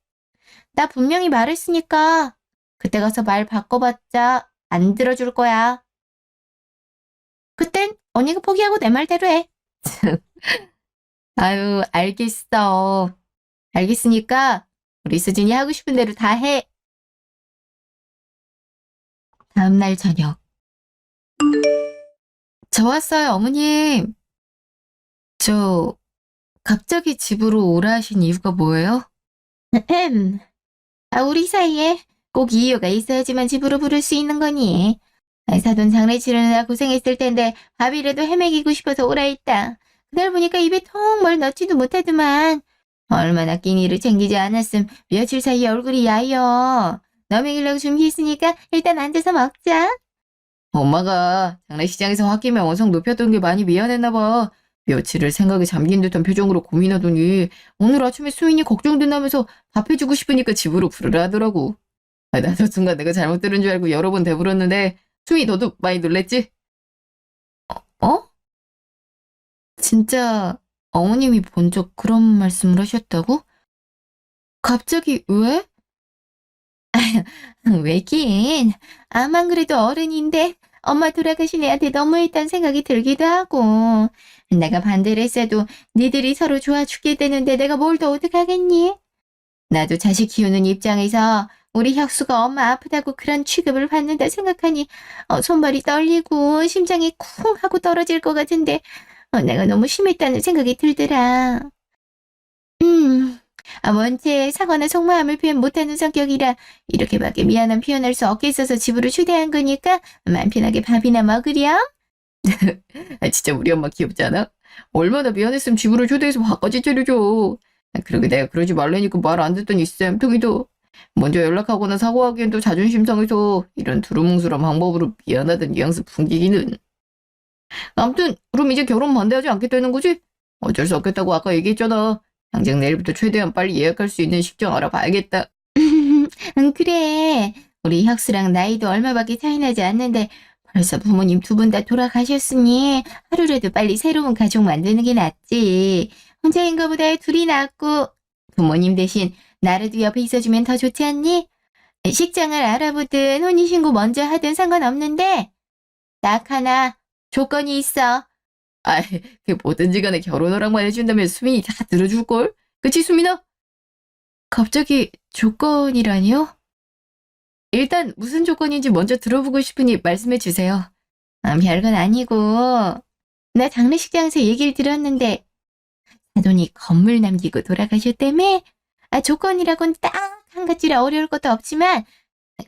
나 분명히 말했으니까 그때 가서 말 바꿔봤자 안 들어줄 거야. 그땐 언니가 포기하고 내 말대로 해. 아유, 알겠어. 알겠으니까 우리 수진이 하고 싶은 대로 다 해. 다음날 저녁. 저 왔어요, 어머님. 저 갑자기 집으로 오라 하신 이유가 뭐예요? 우리 사이에 꼭 이유가 있어야지만 집으로 부를 수 있는 거니. 사돈 장례 치르느라 고생했을 텐데 밥이라도 헤매기고 싶어서 오라 했다. 그날 보니까 입에 통 뭘 넣지도 못하더만. 얼마나 끼니를 챙기지 않았음 며칠 사이에 얼굴이 야여. 너 먹이려고 준비했으니까 일단 앉아서 먹자. 엄마가 장례식장에서 홧김에 언성 높였던 게 많이 미안했나 봐. 며칠을 생각에 잠긴 듯한 표정으로 고민하더니 오늘 아침에 수인이 걱정된다면서 밥 해주고 싶으니까 집으로 부르라 하더라고. 나도 순간 내가 잘못 들은 줄 알고 여러 번 대물었는데 수인이 너도 많이 놀랬지? 어? 진짜 어머님이 먼저 그런 말씀을 하셨다고? 갑자기 왜? 왜긴. 아만 그래도 어른인데 엄마 돌아가신 애한테 너무했다는 생각이 들기도 하고. 내가 반대를 했어도 니들이 서로 좋아 죽겠다는데 내가 뭘 더 어떡하겠니? 나도 자식 키우는 입장에서 우리 혁수가 엄마 아프다고 그런 취급을 받는다 생각하니 손발이 떨리고 심장이 쿵 하고 떨어질 것 같은데 내가 너무 심했다는 생각이 들더라. 원체 사과나 속마음을 표현 못하는 성격이라 이렇게밖에 미안한 표현할 수 없겠어서 집으로 초대한 거니까 맘 편하게 밥이나 먹으렴. 진짜 우리 엄마 귀엽지 않아? 얼마나 미안했으면 집으로 초대해서 밥까지 차려줘. 그러게 내가 그러지 말라니까 말 안 듣더니 쌤통이도. 먼저 연락하거나 사과하기엔 또 자존심 상해서 이런 두루뭉술한 방법으로 미안하던 뉘앙스 풍기기는. 아무튼 그럼 이제 결혼 반대하지 않겠다는 거지? 어쩔 수 없겠다고 아까 얘기했잖아. 당장 내일부터 최대한 빨리 예약할 수 있는 식장 알아봐야겠다. 그래. 우리 혁수랑 나이도 얼마밖에 차이 나지 않는데 벌써 부모님 두 분 다 돌아가셨으니 하루라도 빨리 새로운 가족 만드는 게 낫지. 혼자인 거보다 둘이 낫고 부모님 대신 나라도 옆에 있어주면 더 좋지 않니? 식장을 알아보든 혼인신고 먼저 하든 상관없는데 딱 하나 조건이 있어. 그 뭐든지 간에 결혼 허락만 해준다면 수민이 다 들어줄걸? 그치, 수민아? 갑자기 조건이라니요? 일단 무슨 조건인지 먼저 들어보고 싶으니 말씀해 주세요. 별건 아니고 나 장례식장에서 얘기를 들었는데 사돈이 건물 남기고 돌아가셨다며? 조건이라곤 딱 한 가지라 어려울 것도 없지만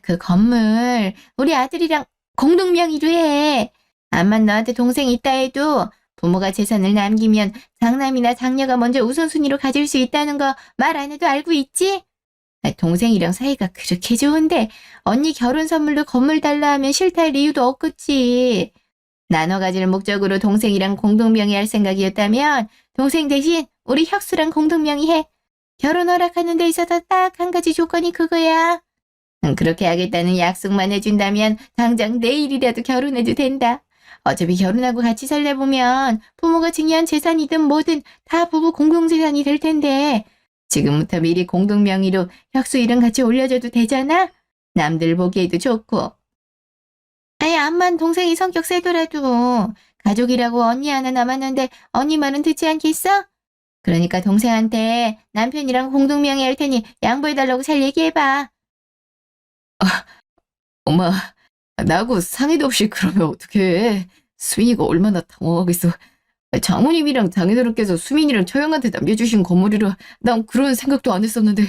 그 건물 우리 아들이랑 공동 명의로 해. 암만 너한테 동생이 있다 해도 부모가 재산을 남기면 장남이나 장녀가 먼저 우선순위로 가질 수 있다는 거 말 안 해도 알고 있지? 동생이랑 사이가 그렇게 좋은데 언니 결혼 선물로 건물 달라 하면 싫다 할 이유도 없겠지. 나눠 가질 목적으로 동생이랑 공동명의 할 생각이었다면 동생 대신 우리 혁수랑 공동명의 해. 결혼 허락하는 데 있어서 딱 한 가지 조건이 그거야. 그렇게 하겠다는 약속만 해준다면 당장 내일이라도 결혼해도 된다. 어차피 결혼하고 같이 살다 보면 부모가 증여한 재산이든 뭐든 다 부부 공동재산이 될 텐데 지금부터 미리 공동명의로 혁수 이름 같이 올려줘도 되잖아? 남들 보기에도 좋고. 암만 동생이 성격 세더라도 가족이라고 언니 하나 남았는데 언니 말은 듣지 않겠어? 그러니까 동생한테 남편이랑 공동명의 할 테니 양보해달라고 잘 얘기해봐. 엄마, 나하고 상의도 없이 그러면 어떡해. 수민이가 얼마나 당황하겠어. 장모님이랑 장인어른께서 수민이랑 처형한테 남겨주신 건물이라 난 그런 생각도 안 했었는데.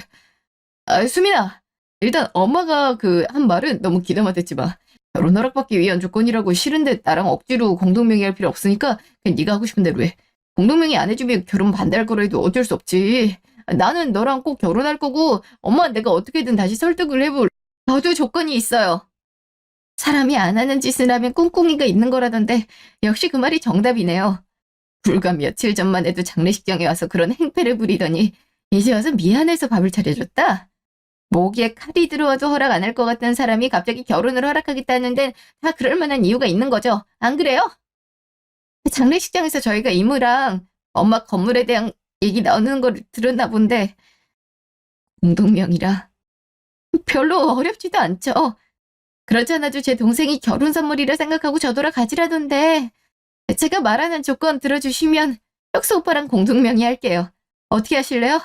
수민아, 일단 엄마가 한 말은 너무 기대만 했지 마. 결혼 허락받기 위한 조건이라고 싫은데 나랑 억지로 공동명의 할 필요 없으니까 그냥 네가 하고 싶은 대로 해. 공동명의 안 해주면 결혼 반대할 거라 해도 어쩔 수 없지. 나는 너랑 꼭 결혼할 거고 엄마는 내가 어떻게든 다시 설득을 해볼. 저도 조건이 있어요. 사람이 안 하는 짓을 하면 꿍꿍이가 있는 거라던데 역시 그 말이 정답이네요. 불과 며칠 전만 해도 장례식장에 와서 그런 행패를 부리더니 이제 와서 미안해서 밥을 차려줬다. 목에 칼이 들어와도 허락 안 할 것 같던 사람이 갑자기 결혼을 허락하겠다는데 다 그럴 만한 이유가 있는 거죠. 안 그래요? 장례식장에서 저희가 이모랑 엄마 건물에 대한 얘기 나오는 걸 들었나 본데 공동명이라 별로 어렵지도 않죠. 그렇잖아도 제 동생이 결혼 선물이라 생각하고 저더러 가지라던데 제가 말하는 조건 들어주시면 혁수 오빠랑 공동명의 할게요. 어떻게 하실래요?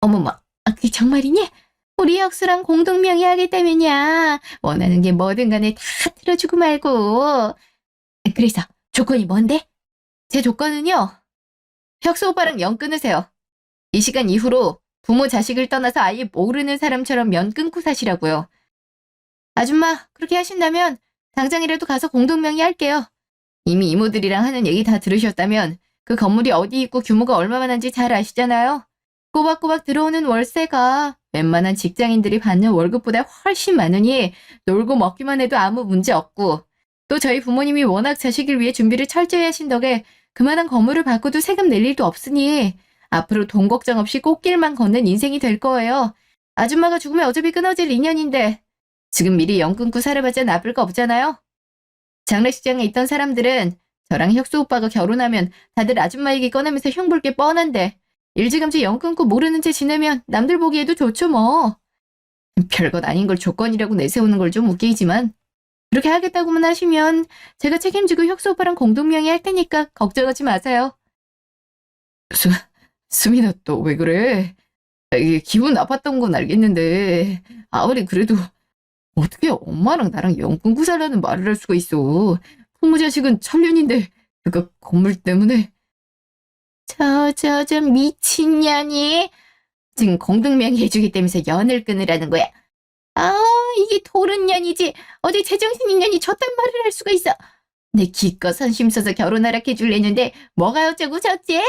어머머, 그게 정말이니? 우리 혁수랑 공동명의 하겠다면야. 원하는 게 뭐든 간에 다 틀어주고 말고. 그래서 조건이 뭔데? 제 조건은요. 혁수 오빠랑 연 끊으세요. 이 시간 이후로 부모 자식을 떠나서 아예 모르는 사람처럼 연 끊고 사시라고요. 아줌마 그렇게 하신다면 당장이라도 가서 공동명의 할게요. 이미 이모들이랑 하는 얘기 다 들으셨다면 그 건물이 어디 있고 규모가 얼마만한지 잘 아시잖아요. 꼬박꼬박 들어오는 월세가 웬만한 직장인들이 받는 월급보다 훨씬 많으니 놀고 먹기만 해도 아무 문제 없고, 또 저희 부모님이 워낙 자식을 위해 준비를 철저히 하신 덕에 그만한 건물을 바꿔도 세금 낼 일도 없으니 앞으로 돈 걱정 없이 꽃길만 걷는 인생이 될 거예요. 아줌마가 죽으면 어차피 끊어질 인연인데 지금 미리 연 끊고 살아봤자 나쁠 거 없잖아요. 장례식장에 있던 사람들은 저랑 혁수 오빠가 결혼하면 다들 아줌마 얘기 꺼내면서 흉볼 게 뻔한데 일찌감치 연 끊고 모르는 채 지내면 남들 보기에도 좋죠 뭐. 별것 아닌 걸 조건이라고 내세우는 걸 좀 웃기지만 그렇게 하겠다고만 하시면 제가 책임지고 혁수 오빠랑 공동명의 할 테니까 걱정하지 마세요. 수민아 또 왜 그래? 이게 기분 나빴던 건 알겠는데 아무리 그래도 어떻게 엄마랑 나랑 연 끊고 살라는 말을 할 수가 있어. 부모 자식은 천륜인데 그거 건물 때문에. 저 미친년이 지금 공동명의 해주겠다면서 연을 끊으라는 거야. 아 이게 도른년이지. 어디 제정신인 년이 저딴 말을 할 수가 있어. 내 기껏 선심 써서 결혼 허락해 줄랬는데 뭐가 어쩌고 저쩌지?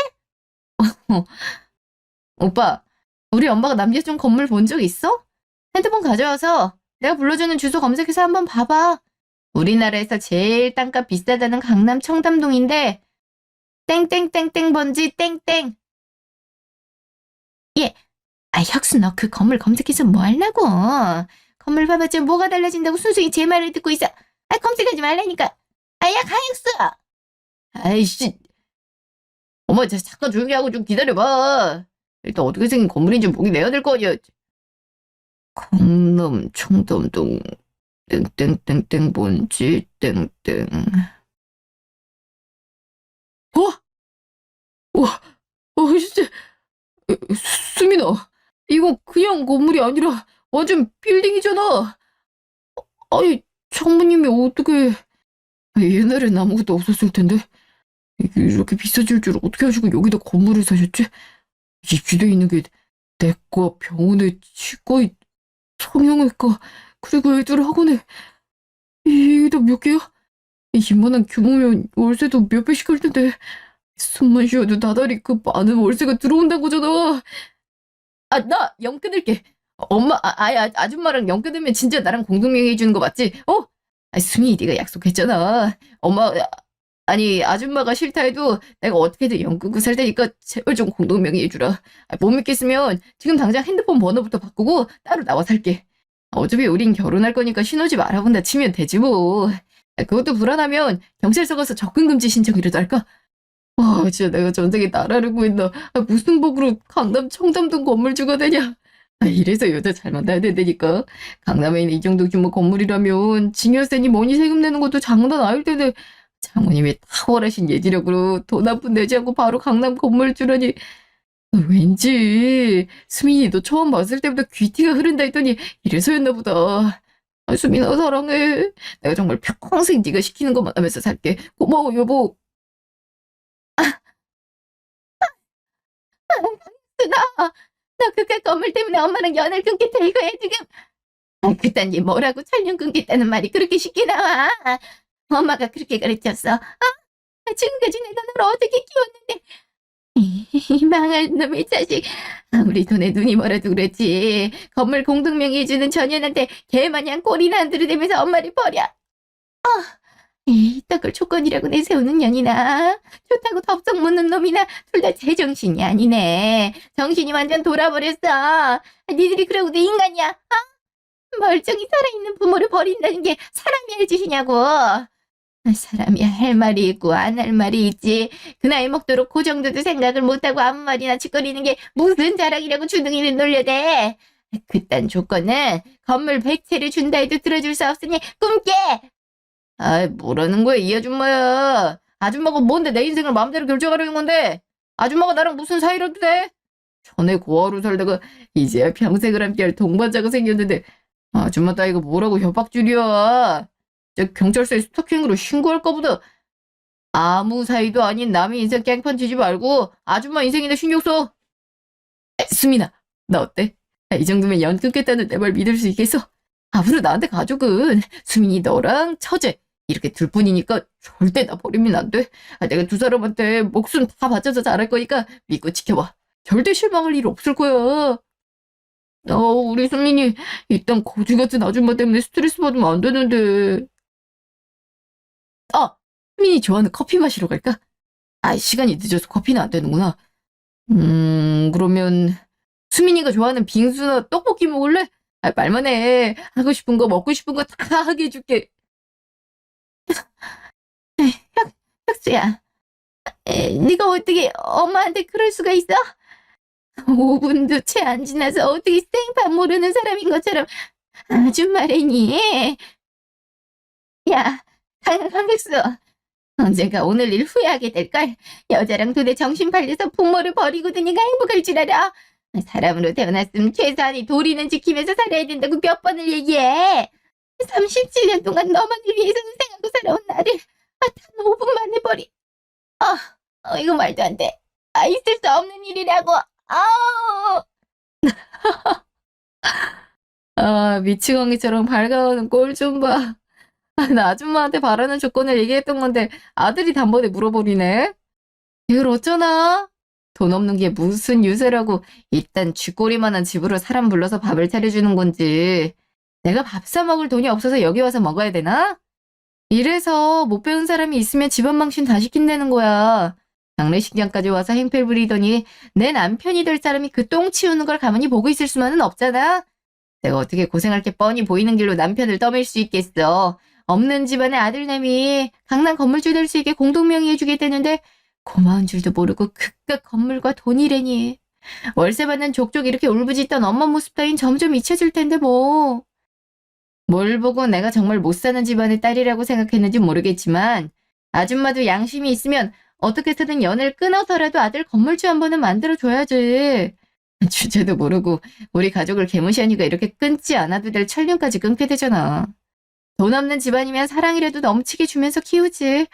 오빠 우리 엄마가 남겨준 건물 본 적 있어? 핸드폰 가져와서 내가 불러주는 주소 검색해서 한번 봐봐. 우리나라에서 제일 땅값 비싸다는 강남 청담동인데 땡땡땡땡 번지 땡땡. 예. 혁수 너 그 건물 검색해서 뭐 하려고. 건물 봐봤자 뭐가 달라진다고 순순히 제 말을 듣고 있어. 검색하지 말라니까. 야 강혁수. 아이씨. 엄마 잠깐 조용히 하고 좀 기다려봐. 일단 어떻게 생긴 건물인지 보기 내야 될 거 아니야. 강남 청담동 땡땡땡땡 뭔지 땡땡. 와, 진짜 수민아, 이거 그냥 건물이 아니라 완전 빌딩이잖아. 아니 장모님이 어떻게 옛날엔 아무것도 없었을 텐데 이게 이렇게 비싸질 줄 어떻게 하시고 여기다 건물을 사셨지? 입주돼 있는 게 내과, 병원에, 치과, 성형외과, 그리고 애들 학원에 이게 다 몇 개야? 이만한 규모면 월세도 몇 배씩 할 텐데 숨만 쉬어도 나달이 그 많은 월세가 들어온다는 거잖아. 나 연 끊을게. 엄마, 아줌마랑 연 끊으면 진짜 나랑 공동명의 해주는 거 맞지? 수민이 네가 약속했잖아. 엄마, 아니 아줌마가 싫다 해도 내가 어떻게든 연 끊고 살 테니까 제발 좀 공동명의 해주라. 못 믿겠으면 지금 당장 핸드폰 번호부터 바꾸고 따로 나와 살게. 어차피 우린 결혼할 거니까 신호집 알아본다 치면 되지 뭐. 그것도 불안하면 경찰서 가서 접근금지 신청이라도 할까? 진짜 내가 전생에 나라를 구했나. 무슨 복으로 강남 청담동 건물주가 되냐. 이래서 여자 잘 만나야 된다니까. 강남에 있는 이 정도 규모 건물이라면 증여세니 뭐니 세금 내는 것도 장난 아닐 텐데 장모님이 탁월하신 예지력으로 돈 한 푼 내지 않고 바로 강남 건물주라니. 왠지 수민이 너 처음 봤을 때부터 귀티가 흐른다 했더니 이래서였나 보다. 수민아 사랑해. 내가 정말 평생 네가 시키는 것만 하면서 살게. 고마워 여보. 너 그깟 건물 때문에 엄마랑 연을 끊겠다 이거야 지금. 그딴 게 뭐라고 철륜 끊겠다는 말이 그렇게 쉽게 나와. 엄마가 그렇게 가르쳤어. 지금까지 내가 널 어떻게 키웠는데. 이 망할 놈의 자식. 아무리 돈에 눈이 멀어도 그렇지. 건물 공동명의 해주는 전현한테 개마냥 꼬리나 안 들이대면서 엄마를 버려. 이따걸 조건이라고 내세우는 년이나 좋다고 덥석 묻는 놈이나 둘 다 제정신이 아니네. 정신이 완전 돌아버렸어. 니들이 그러고도 인간이야? 멀쩡히 살아있는 부모를 버린다는 게 사람이 할 짓이냐고. 사람이 할 말이 있고 안 할 말이 있지. 그 나이 먹도록 그 정도도 생각을 못하고 아무 말이나 짓거리는 게 무슨 자랑이라고 주둥이를 놀려대. 그딴 조건은 건물 100채를 준다 해도 들어줄 수 없으니 꿈깨. 뭐라는 거야 이 아줌마야. 아줌마가 뭔데 내 인생을 마음대로 결정하려는 건데. 아줌마가 나랑 무슨 사이라도 돼? 전에 고아로 살다가 이제야 평생을 함께할 동반자가 생겼는데 아줌마 따위가 뭐라고 협박줄이야. 저 경찰서에 스토킹으로 신고할까 보다. 아무 사이도 아닌 남의 인생 깽판 치지 말고 아줌마 인생이나 신경 써. 수민아, 나 어때? 이 정도면 연 끊겠다는 내 말 믿을 수 있겠어? 앞으로 나한테 가족은 수민이 너랑 처제 이렇게 둘뿐이니까 절대 나 버리면 안 돼. 내가 두 사람한테 목숨 다 바쳐서 잘할 거니까 믿고 지켜봐. 절대 실망할 일 없을 거야. 우리 수민이 일단 거지 같은 아줌마 때문에 스트레스 받으면 안 되는데. 수민이 좋아하는 커피 마시러 갈까? 시간이 늦어서 커피는 안 되는구나. 그러면 수민이가 좋아하는 빙수나 떡볶이 먹을래? 말만 해. 하고 싶은 거 먹고 싶은 거 다 하게 해줄게. 혁수야, 네가 어떻게 엄마한테 그럴 수가 있어? 5분도 채 안 지나서 어떻게 생판 모르는 사람인 것처럼 아줌마래니? 야, 강백수, 언젠가 오늘 일 후회하게 될걸. 여자랑 돈에 정신 팔려서 부모를 버리고 드니까 행복할 줄 알아. 사람으로 태어났으면 최소한의 도리는 지키면서 살아야 된다고 몇 번을 얘기해. 37년 동안 너만을 위해서 희생하고 살아온 나를 단 5분 만에 버리. 이거 말도 안 돼. 있을 수 없는 일이라고. 미치광이처럼 밝아오는 꼴 좀 봐. 나 아줌마한테 바라는 조건을 얘기했던 건데 아들이 단번에 물어버리네. 이걸 어쩌나? 돈 없는 게 무슨 유세라고 일단 쥐꼬리만한 집으로 사람 불러서 밥을 차려주는 건지. 내가 밥 사 먹을 돈이 없어서 여기 와서 먹어야 되나? 이래서 못 배운 사람이 있으면 집안 망신 다 시킨다는 거야. 장례식장까지 와서 행패 부리더니 내 남편이 될 사람이 그 똥 치우는 걸 가만히 보고 있을 수만은 없잖아. 내가 어떻게 고생할 게 뻔히 보이는 길로 남편을 떠밀 수 있겠어. 없는 집안의 아들내미 강남 건물주 될 수 있게 공동명의 해주겠다는데 고마운 줄도 모르고 그깟 건물과 돈이래니. 월세 받는 족족 이렇게 울부짖던 엄마 모습 따윈 점점 잊혀질 텐데 뭐. 뭘 보고 내가 정말 못 사는 집안의 딸이라고 생각했는지 모르겠지만 아줌마도 양심이 있으면 어떻게 해서든 연을 끊어서라도 아들 건물주 한 번은 만들어줘야지. 주제도 모르고 우리 가족을 개무시하니까 이렇게 끊지 않아도 될 천륜까지 끊게 되잖아. 돈 없는 집안이면 사랑이라도 넘치게 주면서 키우지.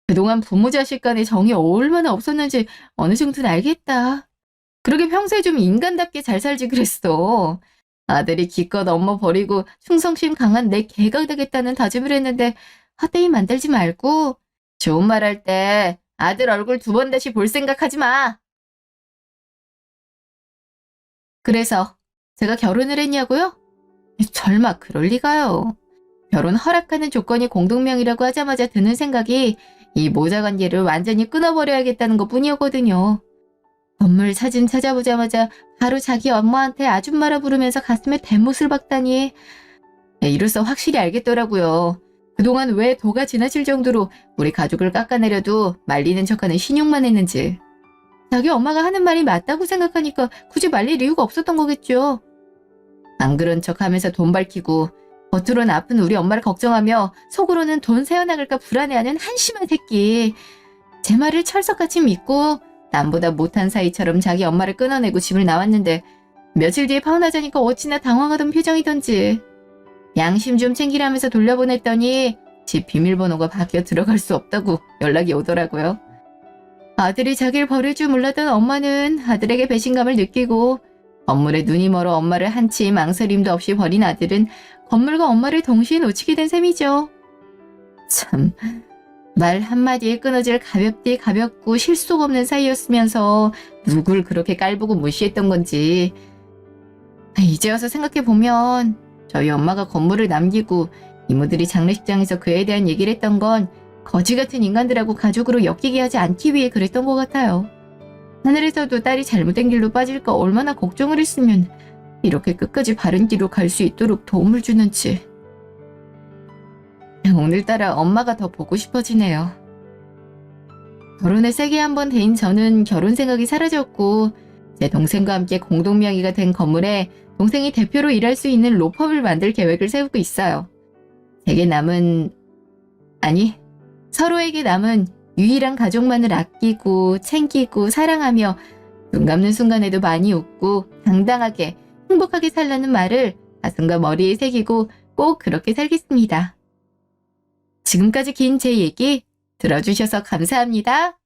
그동안 부모 자식 간의 정이 얼마나 없었는지 어느 정도는 알겠다. 그러게 평소에 좀 인간답게 잘 살지 그랬어. 아들이 기껏 엄마 버리고 충성심 강한 내 개가 되겠다는 다짐을 했는데 헛되이 만들지 말고 좋은 말 할 때 아들 얼굴 2번 다시 볼 생각하지 마. 그래서 제가 결혼을 했냐고요? 설마 그럴 리가요. 결혼 허락하는 조건이 공동명의라고 하자마자 드는 생각이 이 모자 관계를 완전히 끊어버려야겠다는 것뿐이었거든요. 건물 사진 찾아보자마자 바로 자기 엄마한테 아줌마라 부르면서 가슴에 대못을 박다니. 이로써 확실히 알겠더라고요. 그동안 왜 도가 지나칠 정도로 우리 가족을 깎아내려도 말리는 척하는 신용만 했는지. 자기 엄마가 하는 말이 맞다고 생각하니까 굳이 말릴 이유가 없었던 거겠죠. 안 그런 척하면서 돈 밝히고 겉으로는 아픈 우리 엄마를 걱정하며 속으로는 돈 새어나갈까 불안해하는 한심한 새끼. 제 말을 철석같이 믿고 남보다 못한 사이처럼 자기 엄마를 끊어내고 집을 나왔는데 며칠 뒤에 파혼하자니까 어찌나 당황하던 표정이던지. 양심 좀 챙기라면서 돌려보냈더니 집 비밀번호가 바뀌어 들어갈 수 없다고 연락이 오더라고요. 아들이 자기를 버릴 줄 몰랐던 엄마는 아들에게 배신감을 느끼고 건물에 눈이 멀어 엄마를 한치 망설임도 없이 버린 아들은 건물과 엄마를 동시에 놓치게 된 셈이죠. 참, 말 한마디에 끊어질 가볍디 가볍고 실속 없는 사이였으면서 누굴 그렇게 깔보고 무시했던 건지. 이제 와서 생각해보면 저희 엄마가 건물을 남기고 이모들이 장례식장에서 그에 대한 얘기를 했던 건 거지 같은 인간들하고 가족으로 엮이게 하지 않기 위해 그랬던 것 같아요. 하늘에서도 딸이 잘못된 길로 빠질까 얼마나 걱정을 했으면 이렇게 끝까지 바른 길로 갈 수 있도록 도움을 주는지. 오늘따라 엄마가 더 보고 싶어지네요. 결혼에 세게 한번 데인 저는 결혼 생각이 사라졌고 제 동생과 함께 공동명의가 된 건물에 동생이 대표로 일할 수 있는 로펌을 만들 계획을 세우고 있어요. 제게 남은, 아니, 서로에게 남은 유일한 가족만을 아끼고 챙기고 사랑하며 눈 감는 순간에도 많이 웃고 당당하게 행복하게 살라는 말을 가슴과 머리에 새기고 꼭 그렇게 살겠습니다. 지금까지 긴 제 얘기 들어주셔서 감사합니다.